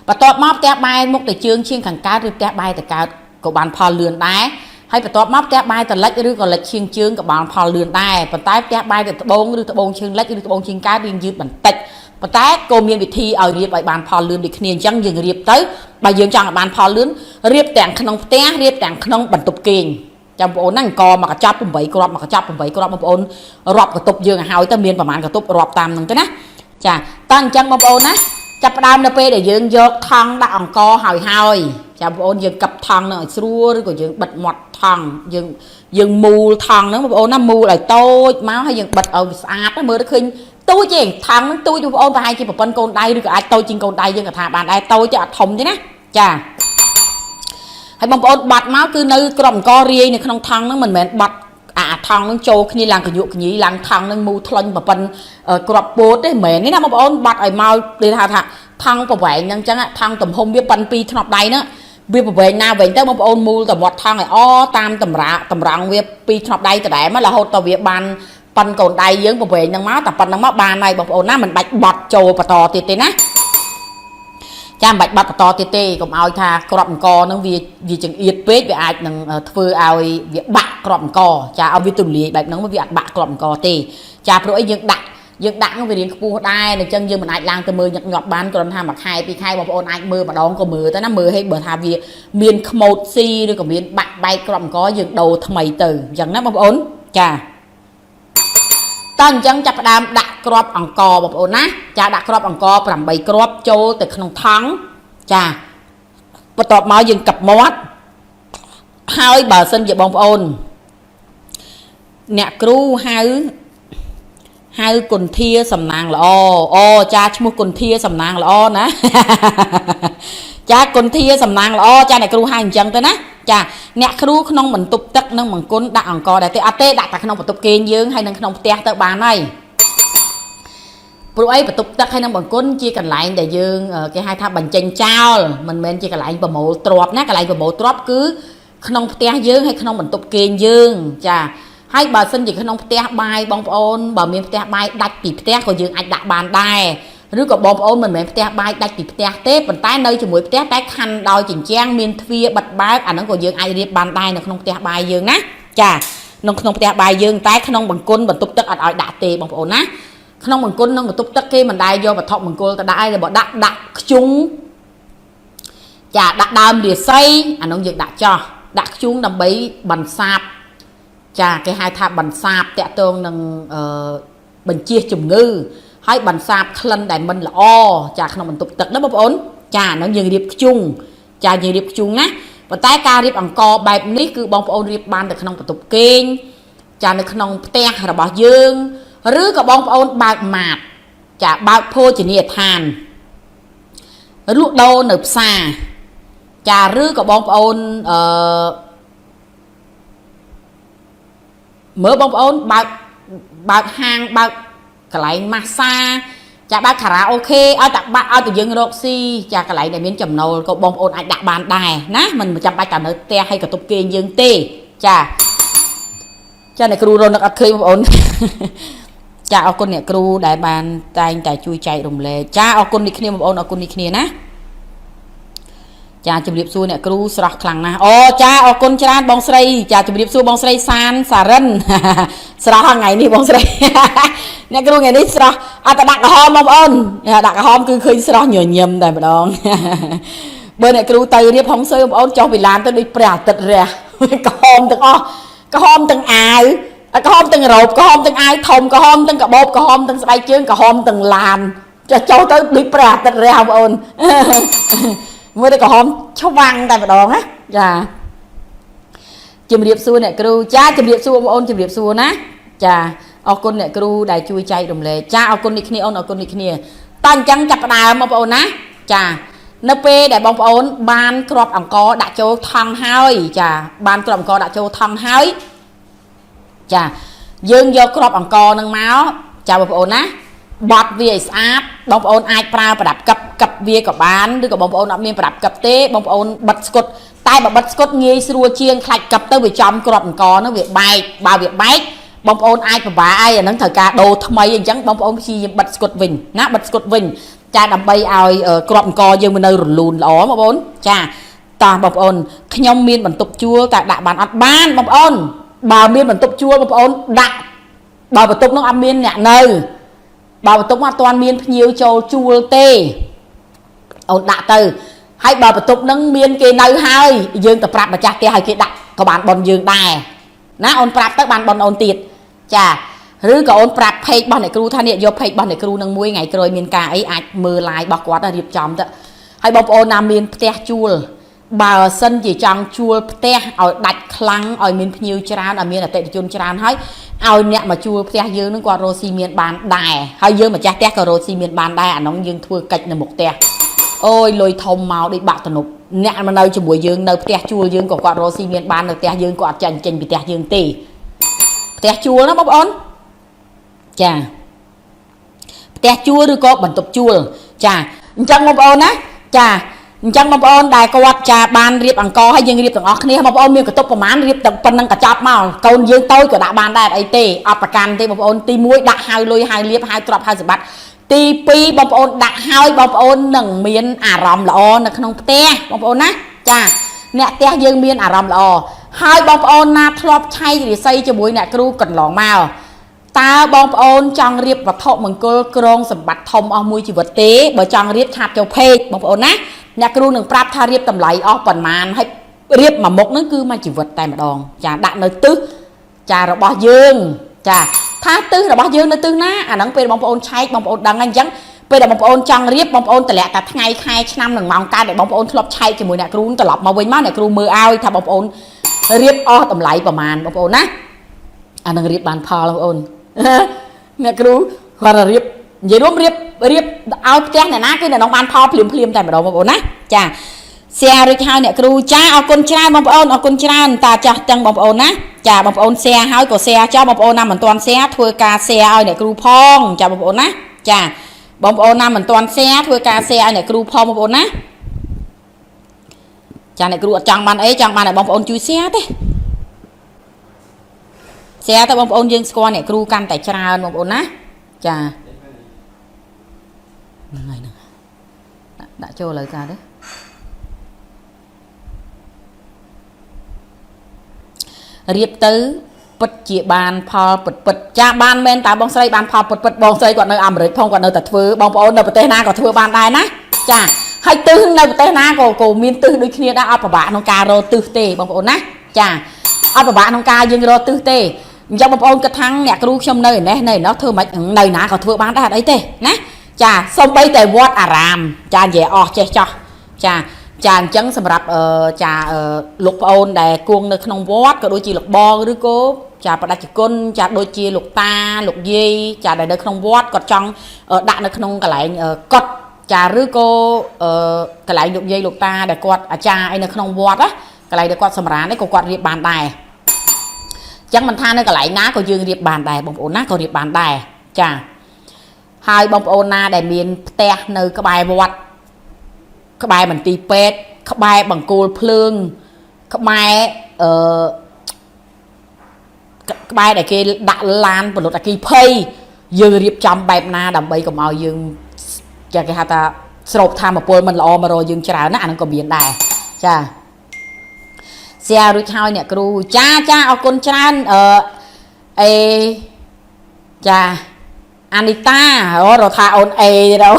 បន្ទាប់មកផ្ទះបែរមុខទៅជើងឈៀងខាងកើតឬផ្ទះបែរទៅកើតក៏បានផលលឿនដែរហើយបន្ទាប់មកផ្ទះបែរទៅលិចឬក៏លិចឈៀងជើងក៏បានផលលឿនដែរប៉ុន្តែផ្ទះបែរទៅត្បូងឬត្បូងឈើងលិចឬត្បូងឈើងកើតរៀងយឺតបន្តិចប៉ុន្តែក៏មានវិធីឲ្យរៀបឲ្យបានផលលឿនដូចគ្នាអញ្ចឹងយើងរៀបទៅបើយើងចង់ឲ្យបានផលលឿនរៀបទាំងក្នុងផ្ទះរៀបទាំងក្នុងបន្ទប់គេងចាំបងប្អូនហ្នឹងអង្គមកកញ្ចប់8គ្រាប់មកកញ្ចប់8គ្រាប់បងប្អូនរាប់កតុបយើងឲ្យទៅមានប្រហែលកតុបរាប់តាមហ្នឹងទៅណា ចាតើអញ្ចឹងបងប្អូនណាចាប់ផ្ដើមនៅពេលដែលយើងយកថង់ដាក់អង្ករហើយចាបងប្អូនយើងកាប់ថង់នឹងឲ្យស្រួលឬក៏យើងបិទមាត់ថង់យើងមូលថង់ហ្នឹងបងប្អូនណាមូលឲ្យតូចមកហើយយើងបិទឲ្យវាស្អាតមើលទៅឃើញទូចទេថង់ហ្នឹងទូចបងប្អូនប្រហែលជាប្រព័ន្ធកូនដៃឬក៏អាចតូចជាងកូនដៃយើងក៏ថាបានដែរតូចទេអត់ធំទេណាចាហើយបងប្អូនបាត់មកគឺនៅក្របអង្កររាយនៅក្នុងថង់ហ្នឹងមិនមែនបាត់អាថង់នឹងចូលគ្នាឡើងកញុកញីឡើងថង់នឹងមូធ្លាញ់ប្រព័ន្ធក្របពោតទេមិនមែនទេណាបងប្អូនបាត់ឲ្យមកដូចថាថង់ប្រវែងហ្នឹងអញ្ចឹងថង់ទំហំវាប៉ុន2ថ្នប់ដៃហ្នឹងវាប្រវែងណាវិញទៅបងប្អូនមូលតមាត់ថង់ឲ្យអតាមតម្រង់វា2ថ្នប់ដៃដដែលមករហូតតវាបានប៉ុនកូនដៃយើងប្រវែងហ្នឹងមកតែប៉ុណ្្នឹងមកបានហើយបងប្អូនណាមិនបាច់បត់ចូលបន្តទៀតទេណាចាំបាច់បាត់បន្តទៀតទេកុំឲ្យថាក្របអង្គនឹងវាចង្អៀតពេកវាអាចនឹងធ្វើឲ្យវាបាក់ក្របអង្គចាឲ្យវាទូលាយបែបហ្នឹងវាអត់បាក់ក្របអង្គទេចាព្រោះអីយើងដាក់នឹងវារៀងខ្ពស់ដែរអញ្ចឹងយើងមិនអាចឡើងទៅមើលញឹកញាប់បានគ្រាន់ថាមួយខែពីរខែបងប្អូនអាចមើលម្ដងក៏មើលទៅណាមើលឲ្យបើថាវាមានខ្មោចស៊ីឬក៏មានបាក់បែកក្របអង្គយើងដូរថ្មីទៅអញ្ចឹងណាបងប្អូនចាតើអញ្ចឹងចាប់ផ្ដើមដាក់គ្រាប់អង្គបងប្អូនណាចាដាក់គ្រាប់អង្គ8គ្រាប់ចូលទៅក្នុងថង់ចាបន្ទាប់មកយើងកាប់មាត់ហើយបើសិនជាបងប្អូនអ្នកគ្រូហៅគុន្ធាសំណាងល្អចាឈ្មោះគុន្ធាសំណាងល្អណាចាគុន្ធាសំណាងល្អចាអ្នកគ្រូហៅអញ្ចឹងទៅណាចាអ្នកគ្រូក្នុងបន្ទប់ទឹកនិងបង្គន់ដាក់អង្គដែរទេអត់ទេដាក់តែក្នុងបន្ទប់គេងយើងហើយនៅក្នុងផ្ទះទៅបានហើយព្រោះអីបន្ទប់ទឹកហើយនឹងបង្គន់ជាកន្លែងដែលយើងគេហៅថាបញ្ចេញចោលមិនមែនជាកន្លែងប្រមូលទ្រព្យណាកន្លែងប្រមូលទ្រព្យគឺក្នុងផ្ទះយើងហើយក្នុងបន្ទប់គេងយើងចាហើយបើសិនជាក្នុងផ្ទះបាយបងប្អូនបើមានផ្ទះបាយដាច់ពីផ្ទះក៏យើងអាចដាក់បានដែរឬក៏បងប្អូនមិនមែនផ្ទះបាយដាច់ពីផ្ទះទេប៉ុន្តែនៅជាមួយផ្ទះតែខណ្ឌដោយជញ្ជាំងមានទ្វារបិទបើកអាហ្នឹងក៏យើងអាចរៀបបានដែរនៅក្នុងផ្ទះបាយយើងណាចាក្នុងផ្ទះបាយយើងតែក្នុងបង្គន់បន្ទប់ទឹកអត់ឲ្យដាក់ទេបងប្អូនណាក្នុងបង្គន់ក្នុងបន្ទប់ទឹកគេមិនដែរយកវត្ថុមង្គលទៅដាក់ឯងបើដាក់ខ្ជុងចាដាក់ដើមរាសីអានោះយើងដាក់ចោះដាក់ខ្ជុងដើម្បីបន្សាបចាគេហៅថាបន្សាបតាក់ទងនឹងបញ្ជៀសជំងឺហើយបន្សាបក្លិនដែលមិនល្អចាក្នុងបន្ទប់ទឹកណាបងប្អូនចាហ្នឹងយើងរៀបខ្ជុងចាយើងរៀបខ្ជុងណាប៉ុន្តែការរៀបអង្គបែបនេះគឺបងប្អូនរៀបបានតែក្នុងបន្ទប់គេងចានៅក្នុងផ្ទះរបស់យើងឬក៏បងប្អូនបើកម៉ាតចាបើកភោជនីយដ្ឋានលក់ដូរនៅផ្សារចាឬក៏បងប្អូនមើលបងប្អូនបើកហាងបើកកន្លែងម៉ាស្សាចាបើកខារ៉ាអូខេឲ្យតែយើងរកស៊ីចាកន្លែងដែលមានចំណូលក៏បងប្អូនអាចដាក់បានដែរណាមិនចាំបាច់តែនៅផ្ទះឲ្យកន្ទប់គេងយើងទេចាអ្នកគ្រូរនឹកអត់ឃើញបងប្អូនចាអរគុណអ្នកគ្រូដែលបានតែងតែជួយចែករំលែកចាអរគុណនេះគ្នាបងប្អូនអរគុណនេះគ្នាណាចាជំរាបសួរអ្នកគ្រូស្រស់ខ្លាំងណាស់ចាអរគុណច្រើនបងស្រីចាជំរាបសួរបងស្រីសានសារ៉ិនស្រស់ថ្ងៃនេះបងស្រីអ្នកគ្រូថ្ងៃនេះស្រស់អត់តែដាក់ក្រហមបងប្អូនដាក់ក្រហមគឺឃើញស្រស់ញញឹមតែម្ដងបើអ្នកគ្រូទៅរៀបហុងស៊ើបងប្អូនចុះពីឡានទៅដូចព្រះអាទិត្យរះក្រហមទាំងអស់ក្រហមទាំងអាវក្រហមទាំងរ៉ូបក្រហមទាំងអាវធំក្រហមទាំងកាបូបក្រហមទាំងស្បែកជើងក្រហមទាំងឡានចុះទៅដូចព្រះអាទិត្យរះបងប្អូនមើលទៅក្រហមឆ្វាំងតែម្ដងណាចាជំរាបសួរអ្នកគ្រូចាជំរាបសួរបងប្អូនជំរាបសួរណាចាអរគុណអ្នកគ្រូដែលជួយចែករំលែកចាអរគុណនេះគ្នាអូនអរគុណនេះគ្នាតើអញ្ចឹងចាប់ផ្ដើមបងប្អូនណាចានៅពេលដែលបងប្អូនបានគ្រាប់អង្គដាក់ចូលថង់ហើយចាបានគ្រាប់អង្គដាក់ចូលថង់ហើយចាយើងយកគ្រាប់អង្គនឹងមកចាបងប្អូនណាបត់វាឲ្យស្អាតបងប្អូនអាចប្រើប្រដាប់កឹបវាក៏បានឬក៏បងប្អូនអត់មានប្រដាប់កឹបទេបងប្អូនបិទស្គុតតែបើបិទស្គុតងាយស្រួលជាងខ្លាច់កឹបទៅវាចំគ្រាប់អង្គនោះវាបែកបើវាបែកបងប្អូនអាចពិបាកអាហ្នឹងត្រូវការដូរថ្មីអញ្ចឹងបងប្អូនព្យាយាមបិទស្គុតវិញណាបិទស្គុតវិញចាដើម្បីឲ្យគ្រាប់អង្គយើងនៅរលូនល្អបងប្អូនចាតោះបងប្អូនខ្ញុំមានបន្ទប់ជួលតែដាក់បានអត់បានបងប្អូនបើមានបន្ទប់ជួលបងប្អូនដាក់បើបន្ទប់នោះអត់មានអ្នកនៅបើបន្ទប់អត់ទាន់មានភ្ញៀវចូលជួលទេអូនដាក់ទៅហើយបើបន្ទប់នឹងមានគេនៅហើយយើងទៅប្រាប់ម្ចាស់ផ្ទះឲ្យគេដាក់ក៏បានបនយើងដែរណាអូនប្រាប់ទៅបានបនអូនទៀតចា ឬក៏អូនប្រាប់ page របស់អ្នកគ្រូថានេះយក page របស់អ្នកគ្រូនឹងមួយថ្ងៃក្រោយមានការអីអាចមើល live របស់គាត់រៀបចំទៅហើយបងប្អូនណាមានផ្ទះជួលបើសិនជាចង់ជួលផ្ទះឲ្យដាច់ខ្លាំងឲ្យមានភ្ញៀវច្រើនឲ្យមានអតិថិជនច្រើនហើយឲ្យអ្នកមកជួលផ្ទះយើងនឹងគាត់រកស៊ីមានបានដែរហើយយើងម្ចាស់ផ្ទះក៏រកស៊ីមានបានដែរអានោះយើងធ្វើកិច្ចនៅមុខផ្ទះអូយលុយធំមកដូចបាក់ទំនប់អ្នកមកនៅជាមួយយើងនៅផ្ទះជួលយើងក៏គាត់រកស៊ីមានបាននៅផ្ទះយើងក៏អត់ចាញ់ចេញពីផ្ទះយើងទេផ្ទះជួលណាបងប្អូនចាផ្ទះជួលឬក៏បន្ទប់ជួលចាអញ្ចឹងបងប្អូនណាចាអញ្ចឹងបងប្អូនដែលគាត់ចាបានរៀបអង្គហើយយើងរៀបទាំងអស់គ្នាបងប្អូនមានកតុបប្រមាណរៀបទាំងប៉ុណ្្នឹងក៏ចប់មកកូនយើងតូចក៏ដាក់បានដែរអីទេអត់ប្រកាន់ទេបងប្អូនទី1ដាក់ហៅលុយហៅលៀបហៅទ្រព្យហៅសម្បត្តិទី2បងប្អូនដាក់ហើយបងប្អូននឹងមានអារម្មណ៍ល្អនៅក្នុងផ្ទះបងប្អូនណាចាអ្នកផ្ទះយើងមានអារម្មណ៍ល្អហើយបងប្អូនណាធ្លាប់ឆែករិស័យជាមួយអ្នកគ្រូកន្លងមកតើបងប្អូនចង់រៀបវត្ថុមង្គលក្រងសម្បត្តិធំអស់មួយជីវិតទេបើចង់រៀបឆាតចូលពេកបងប្អូនណាអ្នកគ្រូនឹងប្រាប់ថារៀបតម្លៃអស់ប៉ុន្មានហើយរៀបមួយមុខហ្នឹងគឺមួយជីវិតតែម្ដងចាដាក់នៅទិសចារបស់យើងចាថាទិសរបស់យើងនៅទិសណាអាហ្នឹងពេលបងប្អូនឆែកបងប្អូនដឹងហើយអញ្ចឹងពេលដែលបងប្អូនចង់រៀបបងប្អូនតម្លាក់តែថ្ងៃខែឆ្នាំនិងម៉ោងកើតដែលបងប្អូនធ្លាប់ឆែកជាមួយអ្នកគ្រូត្រឡប់មកវិញមកអ្នកគ្រូមើលឲ្យថាបងប្អូនរៀបអស់តម្លៃប្រមាណបងប្អូនណាអានឹងរៀបបានផលបងប្អូនអ្នកគ្រូគាត់រៀបនិយាយរួមរៀបឲ្យផ្ទះអ្នកណាគឺអ្នកនោះបានផលភ្លាមតែម្ដងបងប្អូនណាចាshare រួចហើយអ្នកគ្រូចាអរគុណច្រើនបងប្អូនអរគុណច្រើនតាចាស់ទាំងបងប្អូនណាចាបងប្អូន share ហើយក៏ share ចោលបងប្អូនណាមិនទាន់ share ធ្វើការ share ឲ្យអ្នកគ្រូផងចាបងប្អូនណាចាបងប្អូនណាមិនទាន់ share ធ្វើការ share ឲ្យអ្នកគ្រូផងបងប្អូនណាចាអ្នកគ្រូអត់ចង់បានអីចង់បានឲ្យបងប្អូនជួយ share ទេ share ទៅបងប្អូនយើងស្គាល់អ្នកគ្រូកាន់តែច្រើនបងប្អូនណាចាហ្នឹងហើយហ្នឹងដាក់ចូលលើចាទេរៀបទៅពិតជាបានផលពិតចាបានមែនតើបងស្រីបានផលពិតបងស្រីគាត់នៅអាមេរិកផងគាត់នៅតែធ្វើបងប្អូននៅប្រទេសណាក៏ធ្វើបានដែរណាចាហើយទិសនៅប្រទេសណាក៏មានទិសដូចគ្នាដែរអត់ពិបាកក្នុងការរកទិសទេបងប្អូនណាចាអត់ពិបាកក្នុងការយើងរកទិសទេអញ្ចឹងបងប្អូនគិតថាអ្នកគ្រូខ្ញុំនៅឯនេះធ្វើមិននៅណាក៏ធ្វើបានដែរអត់អីទេណាចាសូម្បីតែវត្តអារាមចានិយាយអស់ចេះចោះចាអញ្ចឹងសម្រាប់ចាលោកប្អូនដែលគង់នៅក្នុងវត្តក៏ដូចជាលោកបងឬក៏ចាបដិជគុណចាដូចជាលោកតាលោកយាយចាដែលនៅក្នុងវត្តគាត់ចង់ដាក់នៅក្នុងកន្លែងកុដចាឬក៏កន្លែងលោកយាយលោកតាដែលគាត់អាចារ្យអីនៅក្នុងវត្តណាកន្លែងដែលគាត់សម្រាននេះក៏គាត់រៀបបានដែរអញ្ចឹងមិនថានៅកន្លែងណាក៏យើងរៀបបានដែរបងប្អូនណាក៏រៀបបានដែរចាហើយបងប្អូនណាដែលមានផ្ទះនៅក្បែរវត្តក្បែរមន្ទីរពេទ្យក្បែរបង្គោលភ្លើងក្បែរក្បែរដែលគេដាក់ឡានពលុតអគ្គីភ័យយើងរៀបចំបែបណាដើម្បីកុំឲ្យយើងចាគេហៅថាស្រូបធម៌ពលមិនល្អមករកយើងច្រើនណាអានឹងក៏មានដែរចាshare រួចហើយអ្នកគ្រូចាអរគុណច្រើនអេចាអានីតារត់ថាអូនអេទៅ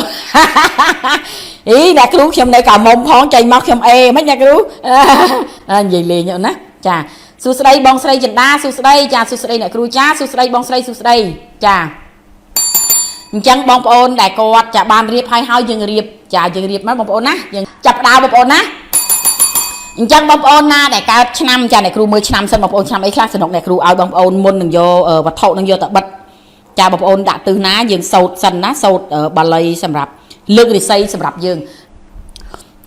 អីអ្នកគ្រូខ្ញុំនៅកាមុំផងចេញមកខ្ញុំអេមិនអ្នកគ្រូនិយាយលេងអូនណាចាសួស្ដីបងស្រីចិន្តាសួស្ដីចាសួស្ដីអ្នកគ្រូចាសួស្ដីបងស្រីសួស្ដីចាអញ្ចឹងបងប្អូនដែលគាត់ចាបានរៀបហើយយើងរៀបចាយើងរៀបមកបងប្អូនណាយើងចាប់ដើមបងប្អូនណាអញ្ចឹងបងប្អូនណាដែលកើតឆ្នាំចាអ្នកគ្រូមើលឆ្នាំសិនបងប្អូនឆ្នាំអីខ្លះសនុកអ្នកគ្រូឲ្យបងប្អូនមុននឹងយកវត្ថុនឹងយកទៅបិទចាបងប្អូនដាក់ទិសណាយើងសូត្រសិនណាសូត្របាលីសម្រាប់លើករិស័យសម្រាប់យើង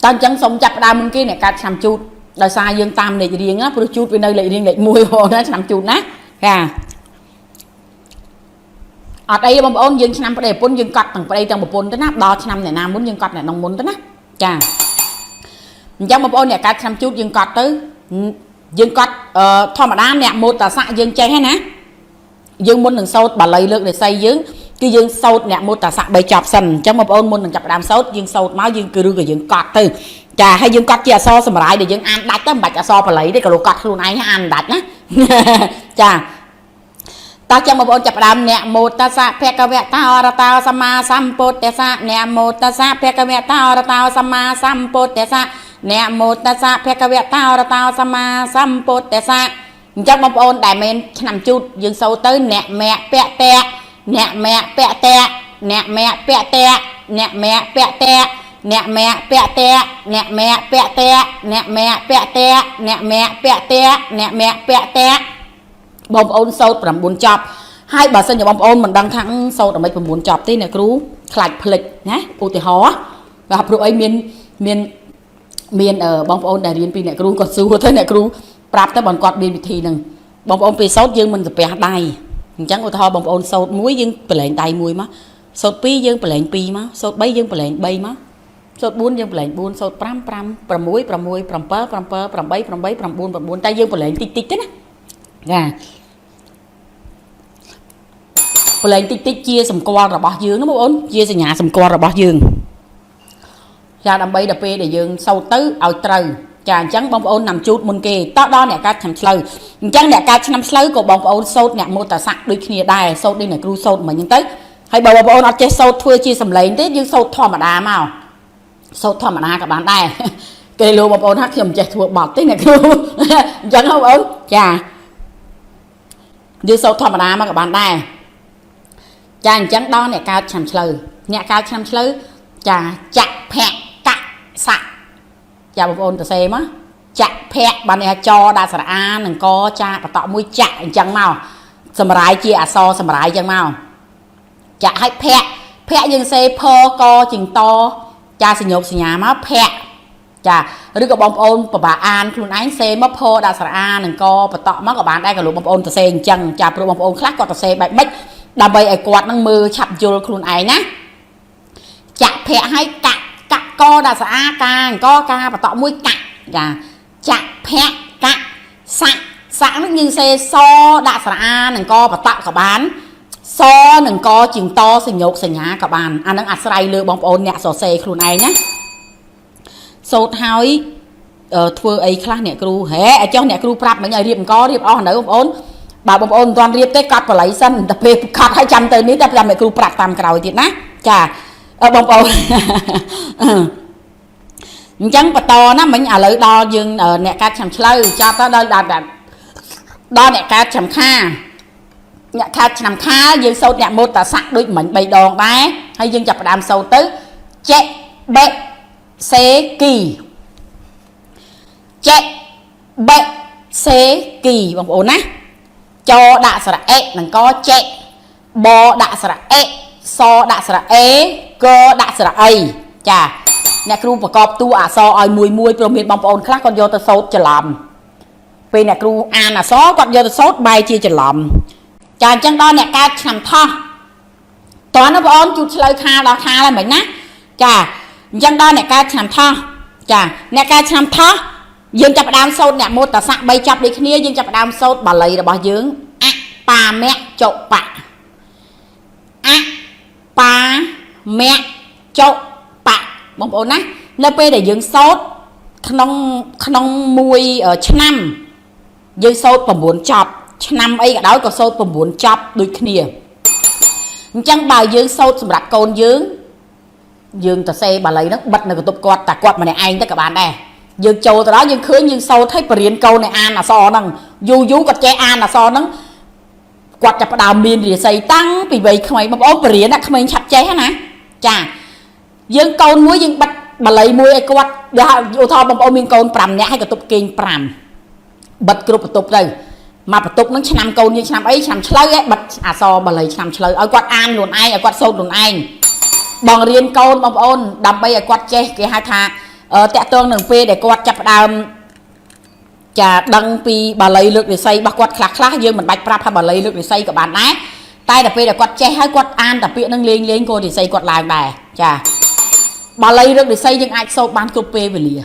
តើអញ្ចឹងសូមចាប់ដើមមុនគេអ្នកកើតឆ្នាំជូតដោយសារយើងតាមលេខរៀងណាព្រោះជូតវានៅលេខរៀងលេខ1បងណាឆ្នាំជូតណាចាអត់អីបងប្អូនយើងឆ្នាំប្តីប្រពន្ធយើងកត់ទាំងប្តីទាំងប្រពន្ធទៅណាដល់ឆ្នាំអ្នកណាមុនយើងកត់អ្នកនងមុនទៅណាចាអញ្ចឹងបងប្អូនអ្នកកើតឆ្នាំជូតយើងកត់ទៅយើងកត់ធម្មតាអ្នកមោតតាស័កយើងចេះហ្នឹងណាយើងមុននឹងសូត្របាលីលើករិស័យយើងគឺយើងសូត្រអ្នកមោតតាស័ក3ចប់សិនអញ្ចឹងបងប្អូនមុននឹងចាប់ដើមសូត្រយើងសូត្រមកយើងគឺឬក៏យើងកត់ទៅចាហើយយើងកត់ជាអក្សរសម្រាយដែលយើងអានដាច់ទៅមិនបាច់អក្សរបាលីទេក៏លោកកត់ខ្លួនឯងអានដាច់ណាចាតោះចាំបងប្អូនចាប់ដើមអ្នកមោតតាស័កភគវតោរតោសម្មាសម្ពុទ្ធស្សៈអ្នកមោតតាស័កភគវតោរតោសម្មាសម្ពុទ្ធស្សៈអ្នកមោតតាស័កភគវតោរតោសម្មាសម្ពុទ្ធស្សៈ chắc bông ôn đại men nằm chút dương sâu tới nẹ mẹ pẹ tẹ nẹ mẹ pẹ tẹ nẹ mẹ pẹ tẹ nẹ mẹ pẹ tẹ nẹ mẹ pẹ tẹ nẹ mẹ pẹ tẹ nẹ mẹ pẹ tẹ nẹ mẹ pẹ tẹ nẹ mẹ pẹ tẹ bông ôn sâu làm buồn chọc hai bà sinh cho bông ôn mình đang thắng sâu làm mấy buồn chọc tí nè cứu khạch phịch nhé u thì hó và học rồi miền ở bông ôn đại liên pin nè cứu còn xưa thế nè cứuปรับแต่บอลกอดบินวิธีหนึ่งบอลไปโซดยังมันจะไปได้จังอุทธรบอลโซดมุ้ยยังเปลี่ยนได้มุ้ยมั้ยโซดปียังเปลี่ยนปีมั้ยโซดใบยังเปลี่ยนใบมั้ยโซดบุญยังเปลี่ยนบุญโซดปรำประมุ้ยปรำเปอปรำใบปรำบุญแต่ยังเปลี่ยนติ๊กๆนะเปลี่ยนติ๊กเชียสมกรระบยืงนะบอลเชียสัญญาสมกรระบยืงยาดำใบดับเปย์เดี๋ยวยืงโซดตื้อเอาตรึจานจังบองโอนนำจุดมุนเกย์ต่อดอเนี่ยการทำเฉลยจังเนี่ยการทำเฉลยของบองโอนโซดเนี่ยโมตสักด้วยขี้ได้โซดนี่เนี่ยครูโซดเหมือนยังเต้ให้บองโอนเอาเจโซดทั่วชีสำเร็จเต้ยังโซดธรรมดาเมาโซดธรรมดากับบ้านได้เกลือบองโอนฮักเขียมเจทั่วบอดเต้เนี่ยครูจังเขาโอนจ้ายังโซดธรรมดามากับบ้านได้จานจังดอเนี่ยการทำเฉลยเนี่ยการทำเฉลยจะจักแพะกะสักจาบองตัวเซมะจะแพะบันเนี่ยจอดาสระอาหนึ่งก็จะประตอมุ้ยจะจังเมาสมรายเจียซอสมรายจังเมาจะให้แพะยังเซพอกอจิงโตจะสิญกสิญญามะแพะจะหรือกับบองโอนปะบาอานคุณไอ้เซมะพอดาสระอาหนึ่งก็ประตอมะกับบานได้กับหลวงบองโอนตัวเซจังจะปรุงบองโอนคลักก็ตัวเซแบบไม่ดาใบไอ้กวาดนั่งมือฉับโยนคุณไอ้นะจะแพะให้กะก็ดาสอากางก็กาปะตอมุ้ยกะจะแพะกะสะนึกยิงเซซอดาสอาหนึ่งก็ปะตะกับบ้านซอหนึ่งก็จิงโตสิญกสัญญากับบ้านอันนั้นอัศรัยเลยบองโอนเนี่ยโซเซครูไอเนี่ยโซท้ายทัวร์ไอ้คลาเนี่ยครูเฮ้ไอ้เจ้าเนี่ยครูปรับเหมือนไงเรียบก็เรียบอ๋อไหนบองโอนบ่าวบองโอนตอนเรียบได้กัดปลาไหลสั้นแต่เพย์ขาดให้จำเตอร์นี้แต่จำเนี่ยครูปรับตามกล่าวติดนะจ้าบองโอนจังปะตอนะmình ở lại đo dương ở nẹt cá chầm slay cho ta đo đo nẹt cá chầm kha nẹt cá chầm kha dương sâu nẹt mô tả sắc đôi mình bày đòn đấy hay dương chập đàm sâu tới che bẹ xé kỳ che bẹ xé kỳ bằng ổn á cho đạ sạ e mình có che bò đạ sạ e so đạ sạ e cơ đạ sạ ai chà nèครูประกอบตัวอักษรเอามวยโปรเมียนบางปอนคลาสก่อนโยตโซดจะลำเป็นนครูอ่านอักษรก่อนโยตโซดใบจีจะลำจานจังตอนเนี่ยการทำท่อตอนนั้นบางจุดเลยคาเราคาอะไรเหมือนนะจ้าจังตอนเนี่ยการทำท่อจ้าเนี่ยการทำท่อยืนจับดามโซดเนี่ยโมตสักใบจับดีขึ้นยืนจับดามโซดบาลีระบายยืงอะปาแม่โจปะอะปาแม่โจปะบองโอนนะในปีเดี๋ยวยืงโซดขนมมวยชะนำยืงโซดประมวลจับชะนำไอ้กระดาษก็โซดประมวลจับด้วยขี้เนี่ยจังบ่ายยืงโซดสำหรับโกนยืงแต่เซ่บ่ายนักบัดในกระตุกกอดแต่กอดมาในไอ้แต่กับบ้านได้ยืงโจแต่แล้วยืงคืนยืงโซดให้เปลี่ยนโกนในอ่านอ่ะซอนั่งยูกับแจอ่านอ่ะซอนั่งกอดจับประดามมีนเดี๋ยวใส่ตั้งปีใบขมายบางโอนเปลี่ยนนะขมายชัดใจฮะนะจ้ายังโกนมวยยังบัดบาลีมวยไอ้กวดเดี๋ยวอุทธรบางโอมีโกนปรำเนี่ยให้กระตุกเก่งปรำบัดกรุบกระตุกเลยมากระตุกนั่งชนำโกนยังชนำไอ้ชนำเฉลยไอ้บัดอาซอบาลีชนำเฉลยไอ้กวดอ่านหลุดไอ้ไอ้กวดโซหลุดไอ้บางเรียนโกนบางโอนดำไปไอ้กวดเจ๊กี่หาทาแต่ตัวหนึ่งปีเด็กกวดจับดาวจะดังปีบาลีเลือกหรือใส่บักกวดคลาๆยืมเหมือนใบปราบให้บาลีเลือกหรือใส่กับบ้านนะใต้แต่ปีเด็กกวดเจ๊ให้กวดอ่านแต่ปีนั่งเลี้ยงโกนหรือใส่กวดลายได้จ้าบาลีเรื่องดิไซยังไอโซบ้านกรุ๊ปเปเวลี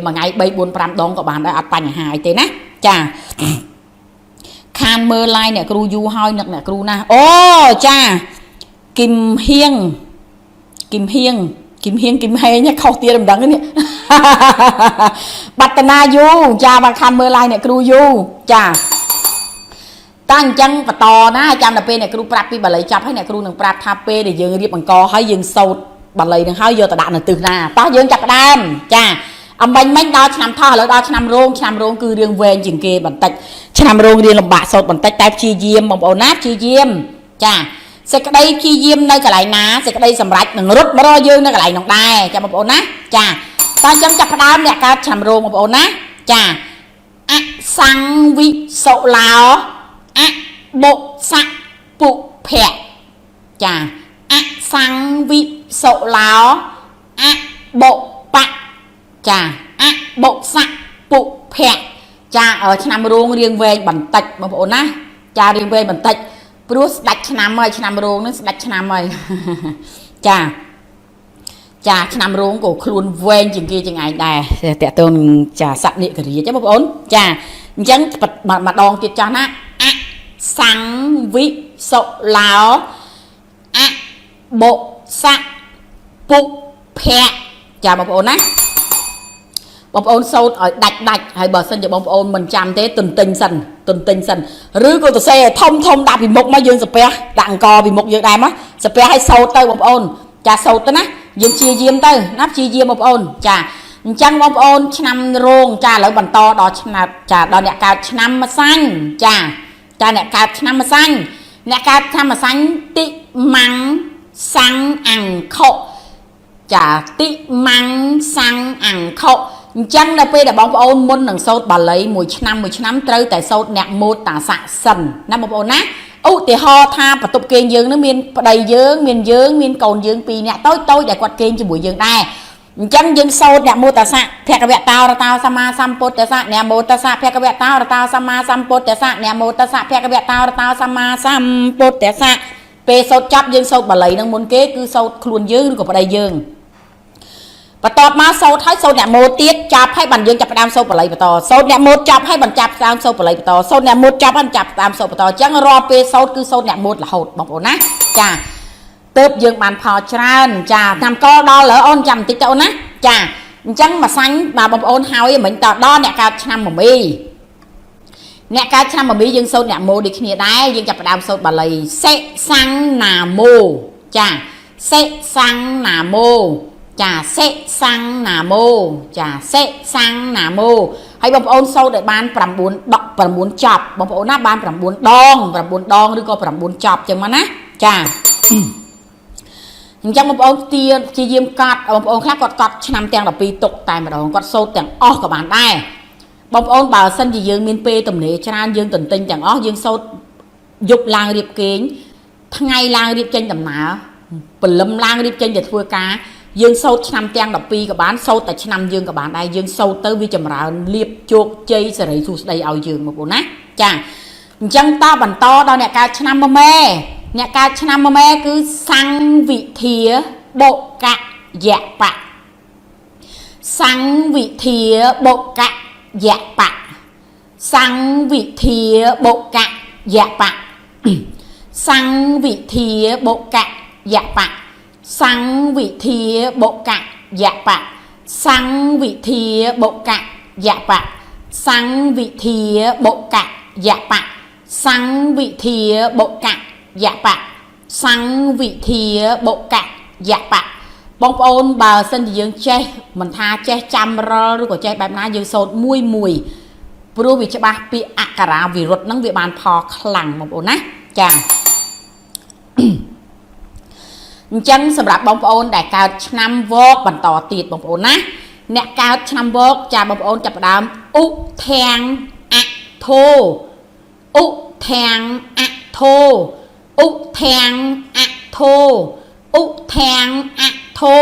มาไงใบบุญปรามดองกับบ้านได้อัดปัญหาไอเต้นะจ้าคานเมอร์ไลเนี่ยครูยูฮอยเนี่ยครูนะโอ้จ้ากิมเฮียงเนี่ยเขาเตี้ยดังๆเนี่ยบัตนายูจ้าบางคานเมอร์ไลเนี่ยครูยูจ้าตั้งจังปะตอนะจำแต่เป็นเนี่ยครูปรับปีบาลีจับให้เนี่ยครูหนึ่งปรับทาเปเดี๋ยวยืงเรียบบังกอให้ยืงโซดบาลีหนึ่งให้โยตะดาหนึ่งตื่นหน้าป้ายืงจับดามจ้า អំបញ្ញមិញដល់ឆ្នាំថោះឥឡូវដល់ឆ្នាំរោងគឺរឿងវែងជាងគេបន្តិចឆ្នាំរោងរៀងលំបាកសូត្របន្តិចតែព្យាយាមបងប្អូនណាព្យាយាមចាសេចក្តីព្យាយាមនៅកន្លែងណាសេចក្តីសម្រេចនឹងរត់មករកយើងនៅកន្លែងនោះដែរចាបងប្អូនណាចាតើចឹងចាប់ផ្ដើមអ្នកកើតឆ្នាំរោងបងប្អូនណាចាអសង្វិសុឡោអបុសៈពុភៈចាអសង្វិសុឡោអបុបៈចាអបុសៈពុភៈចាឆ្នាំរោងរៀងវែងបន្តិចបងប្អូនណាចារៀងវែងបន្តិចព្រោះស្ដាច់ឆ្នាំហើយឆ្នាំរោងនឹងស្ដាច់ឆ្នាំហើយចាឆ្នាំរោងក៏ខ្លួនវែងជាងគេជាងឯងដែរតើតើនឹងចាសัตว์និករាជបងប្អូនចាអញ្ចឹងម្ដងទៀតចាស់ណាអសង្វិសុឡោអបុសៈពុភៈចាបងប្អូនណាបងប្អូនសូត្រឲ្យដាច់ហើយបើសិនជាបងប្អូនមិនចាំទេទន្ទិញសិនឬក៏ទៅសេឲ្យធំដាក់ពីមុខមកយើងសាពះដាក់អង្គពីមុខយើងដែរមកសាពះឲ្យសូត្រទៅបងប្អូនចាសូត្រទៅណាយើងព្យាយាមទៅណាព្យាយាមបងប្អូនចាអញ្ចឹងបងប្អូនឆ្នាំរោងចាឥឡូវបន្តដល់ឆ្នាំចាដល់អ្នកកើតឆ្នាំម្សាញ់ចាអ្នកកើតឆ្នាំម្សាញ់តិម៉ាំងសាំងអង្គុចាតិម៉ាំងសាំងអង្គុអញ្ចឹងនៅពេលដែលបងប្អូនមុននឹងសូត្របាលីមួយឆ្នាំត្រូវតែសូត្រអ្នកមោតាស័កសិនណាបងប្អូនណាឧទាហរណ៍ថាបន្ទប់គេងយើងនឹងមានប្តីយើងមានកូនយើង2នាក់តូចដែលគាត់គេងជាមួយយើងដែរអញ្ចឹងយើងសូត្រអ្នកមោតាស័កភគវតោរតោសម្មាសម្ពុទ្ធស្សៈអ្នកមោតាស័កភគវតោរតោសម្មាសម្ពុទ្ធស្សៈអ្នកមោតាស័កភគវតោរតោសម្មាសម្ពុទ្ធស្សៈពេលសូត្រចប់យើងសូត្របាលីនឹងមុនគេគឺសូត្រខ្លួនយើងឬក៏ប្តីយើងបន្ទាប់មកសូត្រហើយសូត្រអ្នកមោទៀតចាប់ហើយបានយើងចាប់ផ្ដើមសូត្របាលីបន្តសូត្រអ្នកមោចាប់ហើយបានចាប់ផ្ដើមសូត្របាលីបន្តសូត្រអ្នកមោចាប់ហើយចាប់ផ្ដើមសូត្របន្តអញ្ចឹងរាល់ពេលសូត្រគឺសូត្រអ្នកមោរហូតបងប្អូនណាចាទើបយើងបានផលច្រើនចាតាមកដល់លើអូនចាំបន្តិចទៅអូនណាចាអញ្ចឹងមួយសាញ់បាទបងប្អូនហើយមិញតដល់អ្នកកើតឆ្នាំមមីយើងសូត្រអ្នកមោដូចគ្នាដែរយើងចាប់ផ្ដើមសូត្របាលីសិសាំងណាមោចាសិសាំងណាមោចាសិសាំងណាមោចាសិសាំងណាមោហើយបងប្អូនសូត្រឲ្យបាន9ចប់បងប្អូនណាបាន9ដងឬក៏9ចប់ចឹងមកណាចាអញ្ចឹងបងប្អូនព្យាយាមកត់បងប្អូនខ្លះគាត់កត់ឆ្នាំទាំង12ទុកតែម្ដងគាត់សូត្រទាំងអស់ក៏បានដែរបងប្អូនបើសិនជាយើងមានពេលទំនេរច្រើនយើងទន្ទិញទាំងអស់យើងសូត្រយប់ឡើងរៀបគេងថ្ងៃឡើងរៀបចេញដំណើរព្រលឹមឡើងរៀបចេញទៅធ្វើការយើងសូត្រឆ្នាំទាំង12ក៏បានសូត្រតែឆ្នាំយើងក៏បានដែរយើងសូត្រទៅវាចម្រើនលៀបជោគជ័យសេរីសួស្តីឲ្យយើងបងប្អូនណាចាអញ្ចឹងតបន្តដល់អ្នកកើតឆ្នាំមមែគឺសង្ឃវិធាបុកយៈបៈសង្ឃវិធាបុកយៈបៈសង្ឃវិធាបុកយៈបៈសង្ឃវិធាបុកយៈបៈសង្ឃវិធាបុកយៈបៈសង្ឃវិធាបុកយៈបៈសង្ឃវិធាបុកយៈបៈសង្ឃវិធាបុកយៈបៈសង្ឃវិធាបុកយៈបៈបងប្អូនបើសិនជាយើងចេះមិនថាចេះចាំរលឬក៏ចេះបែបណាយើងសូត្រមួយព្រោះវាច្បាស់ពាក្យអក្ខរាវិរុទ្ធហ្នឹងវាបានផលខ្លាំងបងប្អូនណាចាអញ្ចឹងសម្រាប់បងប្អូនដែលកើតឆ្នាំវកបន្តទៀតបងប្អូនណាអ្នកកើតឆ្នាំវកចាបងប្អូនចាប់ផ្ដើមឧធាំងអធោឧធាំងអធោឧធាំងអធោឧធាំងអធោ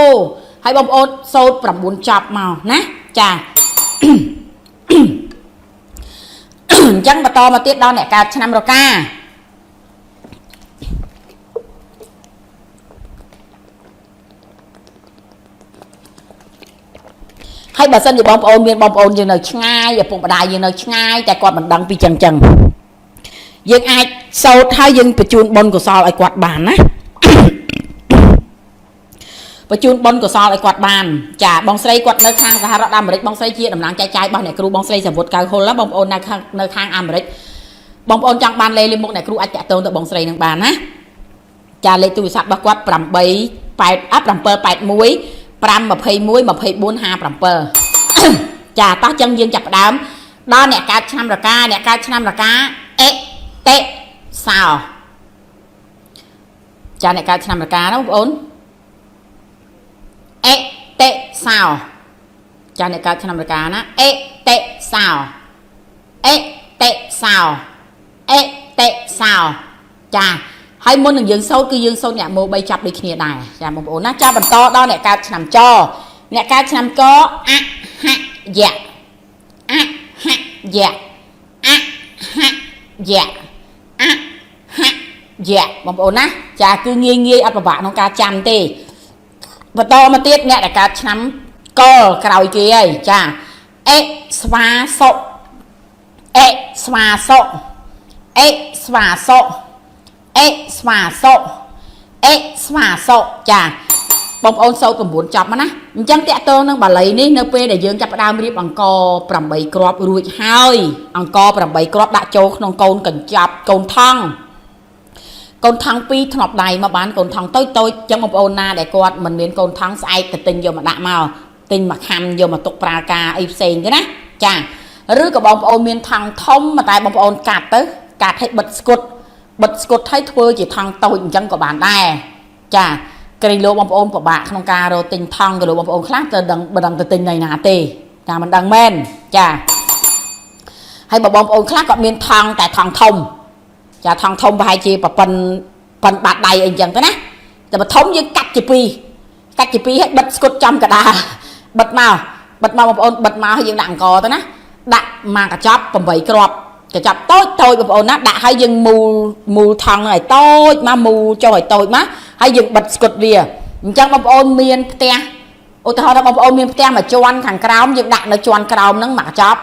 ហើយបងប្អូនសូត្រ9ចប់មកណាចាអញ្ចឹងបន្តមកទៀតដល់អ្នកកើតឆ្នាំរកាហើយបើសិនជាបងប្អូនមានបងប្អូនយើងនៅឆ្ងាយឪពុកម្ដាយយើងនៅឆ្ងាយតែគាត់មិនដឹងពីចឹងយើងអាចសូត្រហើយយើងបញ្ជូនបុណ្យកុសលឲ្យគាត់បានណាបញ្ជូនបុណ្យកុសលឲ្យគាត់បានចាបងស្រីគាត់នៅខាងសហរដ្ឋអាមេរិកបងស្រីជាតំណាងចែកចាយរបស់អ្នកគ្រូបងស្រីសវុតកៅហុលបងប្អូននៅខាងអាមេរិកបងប្អូនចង់បានលេខមុខអ្នកគ្រូអាចតាក់ទងទៅបងស្រីនឹងបានណាចាលេខទូរស័ព្ទរបស់គាត់781 521 2457 chà tao chân dương chập đám đó nè cá chăm là cá ế tệ sao chà nè cá chăm là cá nó ổn ế tệ sao chà nè cá chăm là cá nó ế tệ sao ế tệ sao ế tệ sao chà hay muốn đừng dương sâu nhẹ mô bay chập đi kia này chà một ổn nó cha bằng to đó nè cá chăm cho nè cá chăm có á ha dạ á ha dạ á ha dạ á ha dạ bông ổn á chà cứ nghi ở bạn nó cá chăm tì và to mà tiết nè là cá chăm co cào kia ấy chà ê xóa sọ ê xóa sọ ê xóa sọ ê xóa sọ ê xóa sọ chà bông ôn sâu tầm 4 chập mà ná chẳng tẹt tơ nâng bà lấy ní nơ pê để dương chập đam riêng bằng co 8 crop ruột hai bằng co 8 crop đã châu nông côn cần chập con thăng pi thọp đầy mà bán con thăng tôi chẳng một ôn na để quạt mình miền con thăng sai từ tình vô mà đã màu tình mà ham vô mà tục pra ca ip sen cái ná chà rứa cả bông ôn miền thăng thông mà tại bông ôn cạt hết bật scot thấy thưa chỉ thăng tôi chẳng có bạn đây chà cái lô bông ôn của bạn không ca rồi tình thăng cái lô bông ôn khác từ đằng từ tình này nà tì chà mình đằng men chà hay bông ôn khác có miền thăng tại thăng thông chà thằng thông hai chi và phần bạc đầy anh chẳng thế nèแต่ mà thống với cắt chỉ pi hết bật scot trong cả đà bật màu bật màu hay dừng đặng cò thế nè đặng mà cả chóp phần 7 crop cả chóp tôi bông ôn á đã hay dừng mù thằng này tôi mà mù cho hỏi tôi má hay dừng bật scot rìa chẳng bông ôn miên te ô tô đó bông ôn miên te mà cho ăn thằng cào dừng đặng nó cho ăn cào nó mà chóp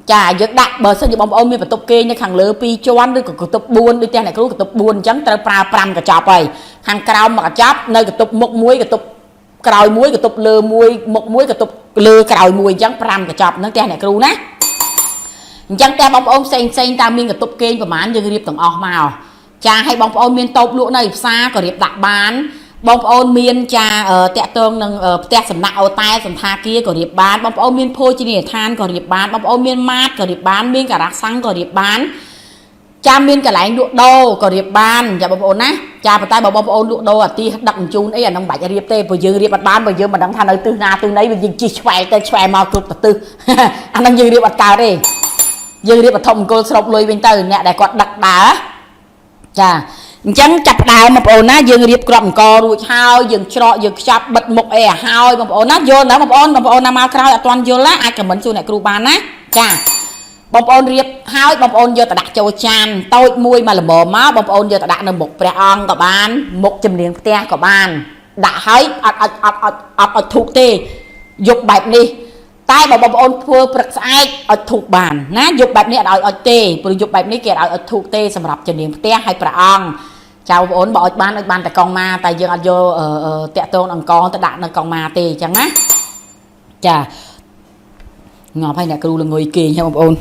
chà giật đặt bờ sân bông ôm mi và tục kê như hàng lừa pi cho anh đi của tục buôn đi tên này cứ tục buôn chấm tơ pra pram cả chọp rồi hàng cào mà chắp nơi cái tục một muối cái tục cào muối cái tục lừa muối một muối cái tục lừa cào muối chấm pram cả chọp nó tên này cứ nè chấm tên bông ôm sen ta miên cái tục kê và mán như riệp tổng ọc màu chà hay bông ôm miên tộc lụa này xa có riệp đặt bán bông ôn miên cha tẹt tương nâng tẹt sầm nạo tai sầm tha kia có điệp bán bông ôn miên phôi chỉ than có điệp bán bông ôn miên mát có điệp bán miên cả rác xăng có điệp bán cha miên cả lại lụa đô có điệp bán cha bông ôn á cha vào tay bông ôn lụa đô à ti đặng chun ấy là nông bạch điệp tê vừa dư điệp bán vừa dư mà đặng than ở tư na tư nấy vừa dư chỉ xoay màu cực tư anh đang dư điệp bật cào đi dư điệp bật thông cô sọc lùi bên từ nè để quạt đặt đá chà chẳng chặt đào mà ổn á dương riệp cầm co ruột hao dương trọ dương chặt bật một ẻ hao mà ổn á vô đó mà ổn nằm ao khao toàn vô lá ai cầm mình xu này kêu bán á chà bông ổn riệp hao bông ổn vô ta đặt châu chan tôi mui mà là bò máu bông ổn vô ta đặt một bè on của bán một chùm liền te của bán đã thấy ở thuộc tê dục bạch đi tay bảo bông ôn phơi bật sai ở thuộc bàn ná dục bạch này ở tê rồi dục bạch này kẹt ở thuộc tê sầm rập chùm liền te hay bè on chào ổn bỏ bán tại con ma tại dương anh vô tẹt tôn ăn con ta đặt nó con ma tì chẳng á chà ngọc hay là kêu là người kỳ nha bông ôn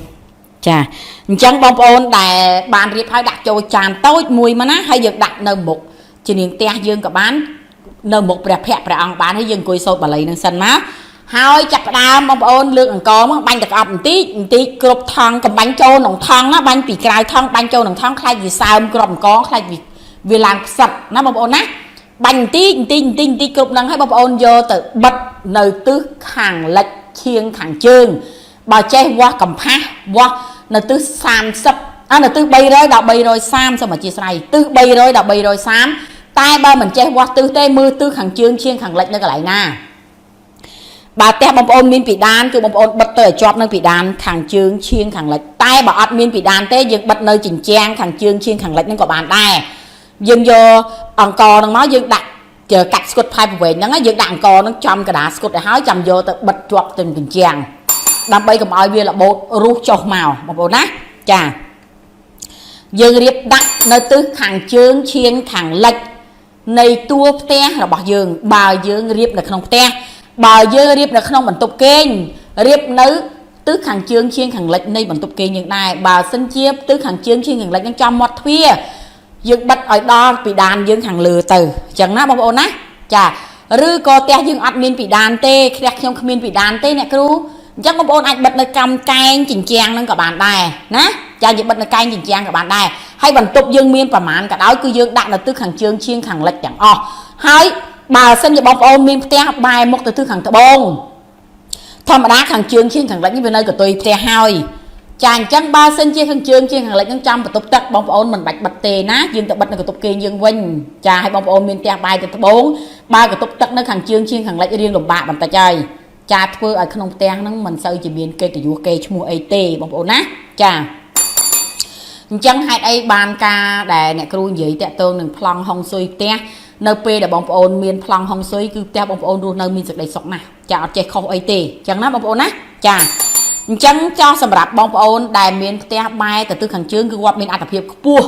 chà chẳng bông ôn tại bàn riệp hay đặt cho tràn tối mùi mà ná hay dược đặt nơi một chỉ niệm te dương cả bán nơi một bẹp hẹp bẹp ăn bán hay dương cùi sôi bà lấy nâng sân má hai chặt đam bông ôn lương ăn con bánh được ập tí cột thằng cầm bánh trâu nòng thằng á bánh bị cài thằng bánh trâu nòng thằng khai vì sao cột con khai vì làm sạch nó bông ôn á bánh tí cục năng hay bông ôn vô từ bật nơi tứ hàng lệch chiên hàng chương bà che qua cầm phá qua nơi tứ xàm sập nơi tứ bay rồi xàm sao mà chia sài tứ bay rồi xám tay ba mình che qua tứ tê mưa tứ hàng chương chiên hàng lệch nó cái lại na bà té bông ôn miên bị đan cứ bông ôn bật tới chọp nơi bị đan hàng chương chiên hàng lệch tay bà ọt miên bị đan té dừng bật nơi chỉnh trang hàng chương chiên hàng lệch nó có bàn đây dương vô ăn cò nó dương đặt chờ cắt scot phai về nó dương đặt cò nó trong cái đá scot để hái chầm vô tự bật chuột từng từng chàng đâm bay cầm ai bia là bột rút cho màu một bộ nát chà dương riệp đặt nơi tứ hàng chương chiên hàng lệch này tua te là bỏ dương bà dương riệp là không te bà dương riệp là không bằng tục kênh riệp nữ tứ hàng chương chiên hàng lệch này bằng tục kênh như này bà xin chiếp tứ hàng chương chiên hàng lệch nó trong một thuia dương bắt ở đó bị đàn dương hàng lừa từ chẳng ná bông ôn á chà rư có te dương ăn miên bị đàn tê khét không miên bị đàn tê nè kêu chắc bông ôn anh bật nơi cầm canh chỉnh trang nâng cả bàn đài ná cha chỉ bật nơi canh chỉnh trang cả bàn đài hay bằng tục dương miên và màn cả đó cứ dương đạn là tức hàng chương chiên hàng lệch chẳng hay bà xem như bông ôn miên te bài một từ thức hàng thợ bông thầm đá hàng chương chiên hàng lệch như bên nơi của tôi te hai chàng chân ba sinh chiên hàng chương chiên hàng lệch những trăm và tục tật bông ôn mình bạch bật tê ná dương tự bật nơi của tục kia dương vinh cha hay bông ôn miên te bài từ thợ bốn ba của tục tật nơi hàng chương chiên hàng lệch riêng đồng bạc bằng tay chơi cha thưa ở không ten nó mình sao chỉ biến cây từ vua cây mua at bông ôn á cha chẳng hai ai bàn ca để nè kêu gì tệ tương đừng plong hong xuôi te nơi p để bông ôn miền plong hong xuôi cứ te bông ôn luôn nơi miền sực đầy sọc mà cha chơi không at chẳng nó bông ôn á cha chẳng cho sầm rạp bông ôn đài miền te bay từ từ hàng chương cứ qua miền ăn tập hiệp pua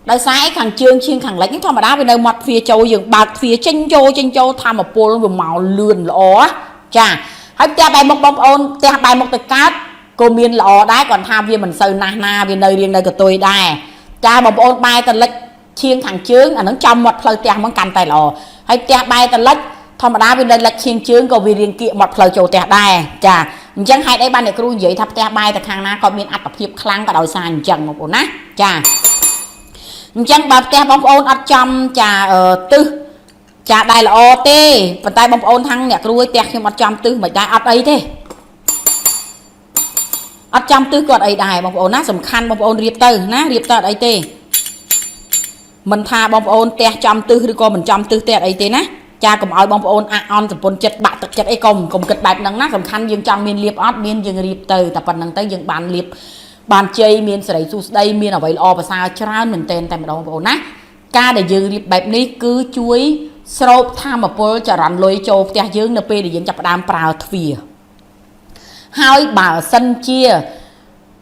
đời sáng hàng chương chiên hàng lấy những thằng mà đá bên đây mặt phía châu dừng bạc phía tranh châu tham một pua luôn màu lườn ló cha hãy te bay một bông ôn te bay một từ cát cô miên lọ đá còn tham viên mình sờ na viên nơi riêng nơi của tôi đây cha bông ôn bay từ lệch chiên hàng chương nó trong một phơi te món canh tay lọ hãy te bay từ lệch thằng mà đá bên đây lệch chiên chương có vì riêng kia một phơi châu te đây cha chẳng hai đấy ban này kêu vậy thắp te bay từ hàng na còn miên ăn tập hiệp khăn cả đầu sàn chẳng một ôn á cha chẳng bà te bông ôn ăn trong cha tư cha đây là o tê và tay bông ôn thăng nè kêu te khi một trăm tư mà cha ăn ấy thế ở trong tư còn ấy đài bông ôn á sầm khăn bông ôn riệp tư ấy tê mình tha bông ôn te trăm tư thì con mình trăm tư te ấy tê ná cha cầm oi bông ôn on tập ôn chất bạc chất ấy cùng kịch bạc nắng ná sầm khăn dương trong miền liệp ót miền dương riệp tư tập phần nắng tới dương bàn liệp bàn chơi miền sợi su đây miền ở vậy o và sao cho mình tên tại bông ôn á ca để dương riệp bạc ní cứ chuối sâu tham một bữa cho rắn lôi châu te dương np để dương chập đam prao thìa hai bà sân chia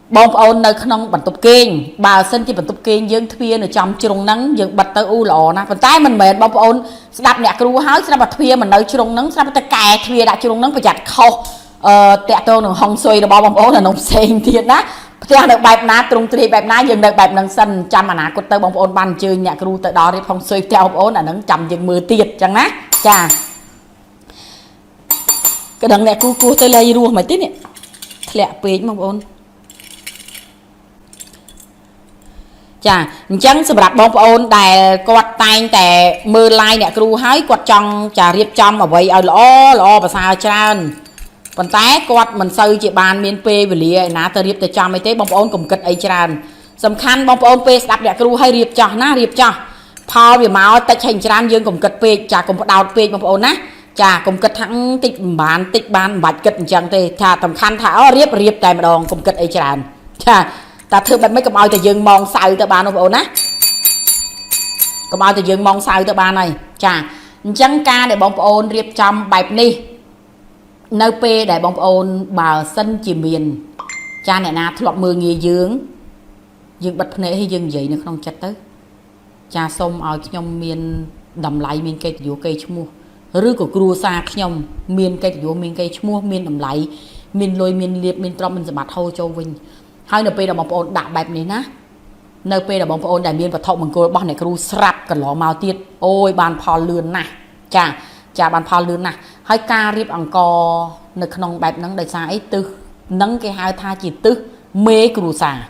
bông ôn nơi không bật tục kinh bà sân chia bật tục kinh dương thìa ở trong trường nắng dương bật tới u lọ na phần tay mình mệt bông ôn đạp nhạc ru hái sẽ bật thìa mình nơi trường nắng sẽ bật cài thìa đã trường nắng phải chặt khâu tẹt tôi nó hong xuôi được bông ôn là nông sen thiệt đó theo được bài ná trung tri bài ná dừng được bài nâng sân trăm mà ná cột tới bông ôn ban chơi nhạc ru tới đó đi phong xuôi theo bông ôn là nâng chầm dừng mưa tiệt chẳng ná chà cái đằng này cua tới lấy ru mày tít nè lẹ pê bông ôn chà chẳng sập đạp bông ôn đài quạt tayแต่มือลายเนี่ยครูให้กวาดจังจะเรียบจำเอาไว้เอาล้อภาษาจานปันแต่กวาดมันซื้อจีบานเมียนเปย์ไปเลยนะแต่เรียบแต่จำไม่เต้บองกลุ่มกัดไอจานสำคัญบองเปย์ดับเนี่ยครูให้เรียบจ่าหน้าเรียบจ่าพอเดี๋ยวมาแต่ใช้จานยืนกลุ่มกัดเปย์จากกลุ่มดาวเปย์บองนะจากกลุ่มกัดทั้งติดบานบัดกัดจังเตะถ้าสำคัญถ้าเรียบแต่มาดองกลุ่มกัดไอจานจ้าแต่เธอแบบไม่กำเอาแต่ยืนมองใส่ตะบานบองนะกำเอาแต่ยืนมองใส่ตะบานnàyจ้าจังการđể bองเรียบจำแบบนี้nơi p để bông ôn bà sân chỉ miền cha này na thọt mưa nghề dương bật nệ hay dương vậy nữa không chặt tới cha xông ở nhom miền đầm lại miền cây tiểu cây mua rư của cua xa nhom miền cây tiểu miền cây mua miền đầm lại miền lôi miền liệp miền trong mình sẽ bạt hâu châu vinh hai nơi p là bông ôn đạp bẹp này ná nơi p là bông ôn đại miền và thọ mình cô bọn này cua srap cả lọ màu tiết ôi bàn phò lươn nè cha bàn phò lươn nè hai ca riệp ăn co nơi không bẹp nắng đại sai tư nắng cái hai tha chỉ tư mê cừu xà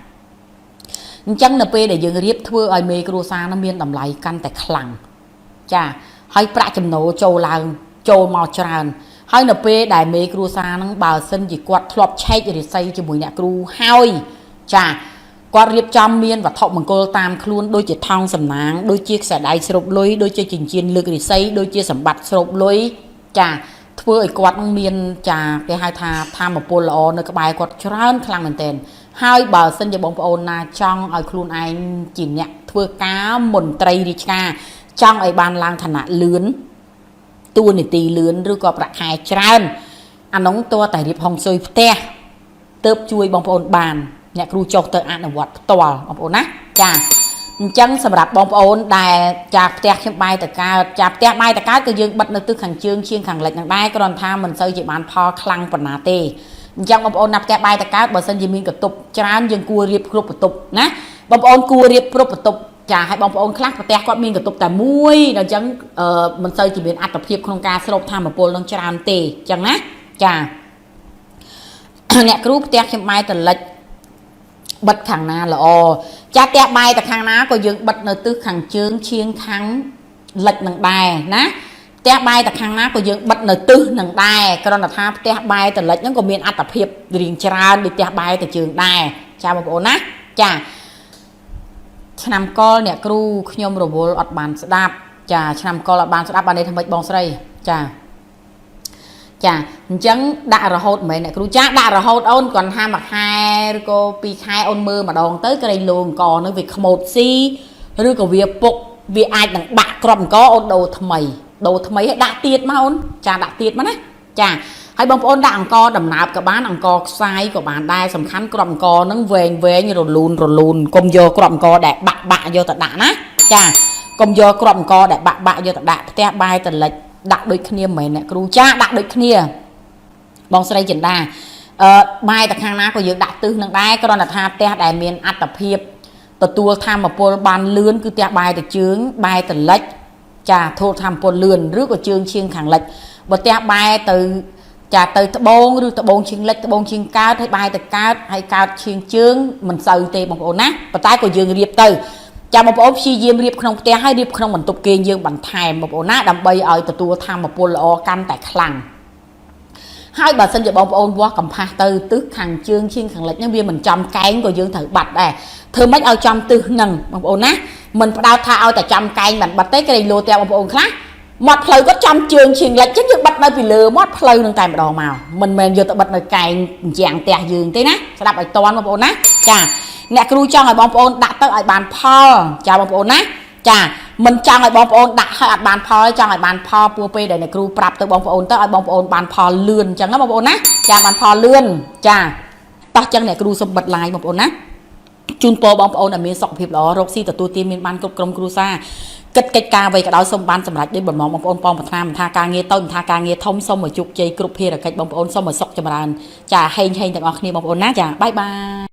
chẳng là p để dừng riệp thưa ai mê cừu xà nó miên đầm lại căn tại khẳng cha hai pra chấm nổ châu làng châu màu tràn hai là p đại mê cừu xà nó bào sân chỉ quạt lọp chay để xây cho mùi nè cừu hai cha quạt riệp trong miên và thọ bằng cô tam luôn đôi chỉ thong sầm nắng đôi chiếc xẻ đai sụp lối đôi chiếc chỉnh chiên lực để xây đôi chiếc sầm bạt sụp lối cha thưa quạt miên cha cái hai tha tham một pol o nơi cái bài quạt trơn khăng mình tên hai bờ sân cho bóng ôn na trong ở khuôn anh chỉ nhẹ thưa cá mồn tây đi cha trong ở ban lang thành lươn tu này tì lươn rồi có bạc hai trơn anh nóng to tại điệp hồng xôi te tớp chui bóng ôn bàn nhẹ cru chọc tới ăn ở quạt tòa bóng ôn á cha chẳngสำหรับบองโอนได้จากแตกขึ้นไปแต่การจากแตกไปแต่การก็ยังบัดในตึกขังเชียงขังเหล็กอย่างได้ก็รอนทามันเซอร์จีบานพอคลังปนาเตจังบองโอนนับแตกไปแต่การบอสันยิมินกับตุบจานยังกลัวเรียบครบตุบนะบองโอนกลัวเรียบครบตุบจะให้บองโอนคลังแตกก็มีกับตุบแต่มุ้ยเราจังมันเซอร์จีบินอัตเพียบโครงการสรุปทำแบบโปลงจานเตจังนะจ้า អ្នកគ្រូផ្ទះខ្ញុំបាយតលិចបិទខាងណាល្អចាផ្ទះបាយតែខាងណាក៏យើងបិទនៅទិសខាងជើងឈៀងខាងលិចនឹងដែរណាផ្ទះបាយតែខាងណាក៏យើងបិទនៅទិសនឹងដែរគ្រាន់តែថាផ្ទះបាយតលិចហ្នឹងក៏មានអត្ថភាពរៀងច្រើនដូចផ្ទះបាយតែជើងដែរចាបងប្អូនណាចាឆ្នាំកលអ្នកគ្រូខ្ញុំរវល់អត់បានស្ដាប់ចាឆ្នាំកលអត់បានស្ដាប់បាននេះធ្វើម៉េចបងស្រីចាចាអញ្ចឹងដាក់រហូតមែនអ្នកគ្រូចាដាក់រហូតអូនគាត់ថាមួយខែឬក៏2ខែអូនមើលម្ដងទៅក្រែងលោអង្គនឹងវាខ្មោចស៊ីឬក៏វាពុកវាអាចនឹងបាក់គ្រាប់អង្គអូនដូរថ្មីឲ្យដាក់ទៀតមកអូនចាដាក់ទៀតមកណាចាហើយបងប្អូនដាក់អង្គដំណើបក៏បានអង្គខ្សាយក៏បានដែរសំខាន់គ្រាប់អង្គហ្នឹងវែងរលូនកុំយកគ្រាប់អង្គដែលបាក់យកទៅដាក់ណាចាកុំយកគ្រាប់អង្គដែលបាក់យកទៅដាក់ផ្ទះបាយតលិចដាក់ដូចគ្នាមែនអ្នកគ្រូចាដាក់ដូចគ្នាបងស្រីចិន្តាបាយតែខាងណាក៏យើងដាក់ទិសនឹងដែរគ្រាន់តែថាផ្ទះដែលមានអត្តភាពទទួលធម្មពលបានលឿនគឺផ្ទះបាយទៅជើងបាយតលិចចាធូរធម្មពលលឿនឬក៏ជើងឈៀងខាងលិចបើផ្ទះបាយទៅចាទៅត្បូងឬត្បូងឈៀងលិចត្បូងឈៀងកើតហើយបាយទៅកើតហើយកើតឈៀងជើងមិនសូវទេបងប្អូនណាប៉ុន្តែក៏យើងរៀបទៅចាំបងប្អូនព្យាយាមរៀបក្នុងផ្ទះហើយរៀបក្នុងបន្ទប់គេងយើងបន្ថែមបងប្អូនណាដើម្បីឲ្យទទួលធម្មពលល្អកាន់តែខ្លាំងហើយបើសិនជាបងប្អូនវាស់កំផាស់ទៅទិសខាងជើងឈៀងខាងលិចហ្នឹងវាមិនចំកែងក៏យើងត្រូវបាត់ដែរធ្វើម៉េចឲ្យចំទិសហ្នឹងបងប្អូនណាមិនផ្ដោតថាឲ្យតែចំកែងមិនបាត់ទេក្រែងលោតែបងប្អូនខ្លះមាត់ផ្លូវគាត់ចំជើងឈៀងលិចចឹងយើងបិទនៅពីលើមាត់ផ្លូវនឹងតែម្ដងមកមិនមែនយកទៅបិទនៅកែងជាងផ្ទះយើងទេណាស្ដាប់ឲ្យតន់បងប្អូនណាចាអ្នកគ្រូចង់ឲ្យបងប្អូនដាក់ទៅឲ្យបានផលចាបងប្អូនណាចាមិនចង់ឲ្យបងប្អូនដាក់ឲ្យអត់បានផលចង់ឲ្យបានផលពោះពេលដែលអ្នកគ្រូប្រាប់ទៅបងប្អូនទៅឲ្យបងប្អូនបានផលលឿនអញ្ចឹងណាបងប្អូនណាចាបានផលលឿនចាតោះចឹងអ្នកគ្រូសុំបិទ live បងប្អូនណាជូនពរបងប្អូនឲ្យមានសុខភាពល្អរកស៊ីទទួលទានមានបានគ្រប់ក្រុមគ្រួសារគិតកិច្ចការអ្វីក៏ដោយសូមបានសម្រេចដោយបំណងបងប្អូនបងប្រាថ្នាមិនថាការងារតូចមិនថាការងារធំសូមឲ្យជោគជ័យគ្រប់ភារកិច្ចបងប្អូនសូមឲ្យសុខចម្រើនចាហេងទាំងអស់គ្នាបងប្អូនណាចាបាយបាយ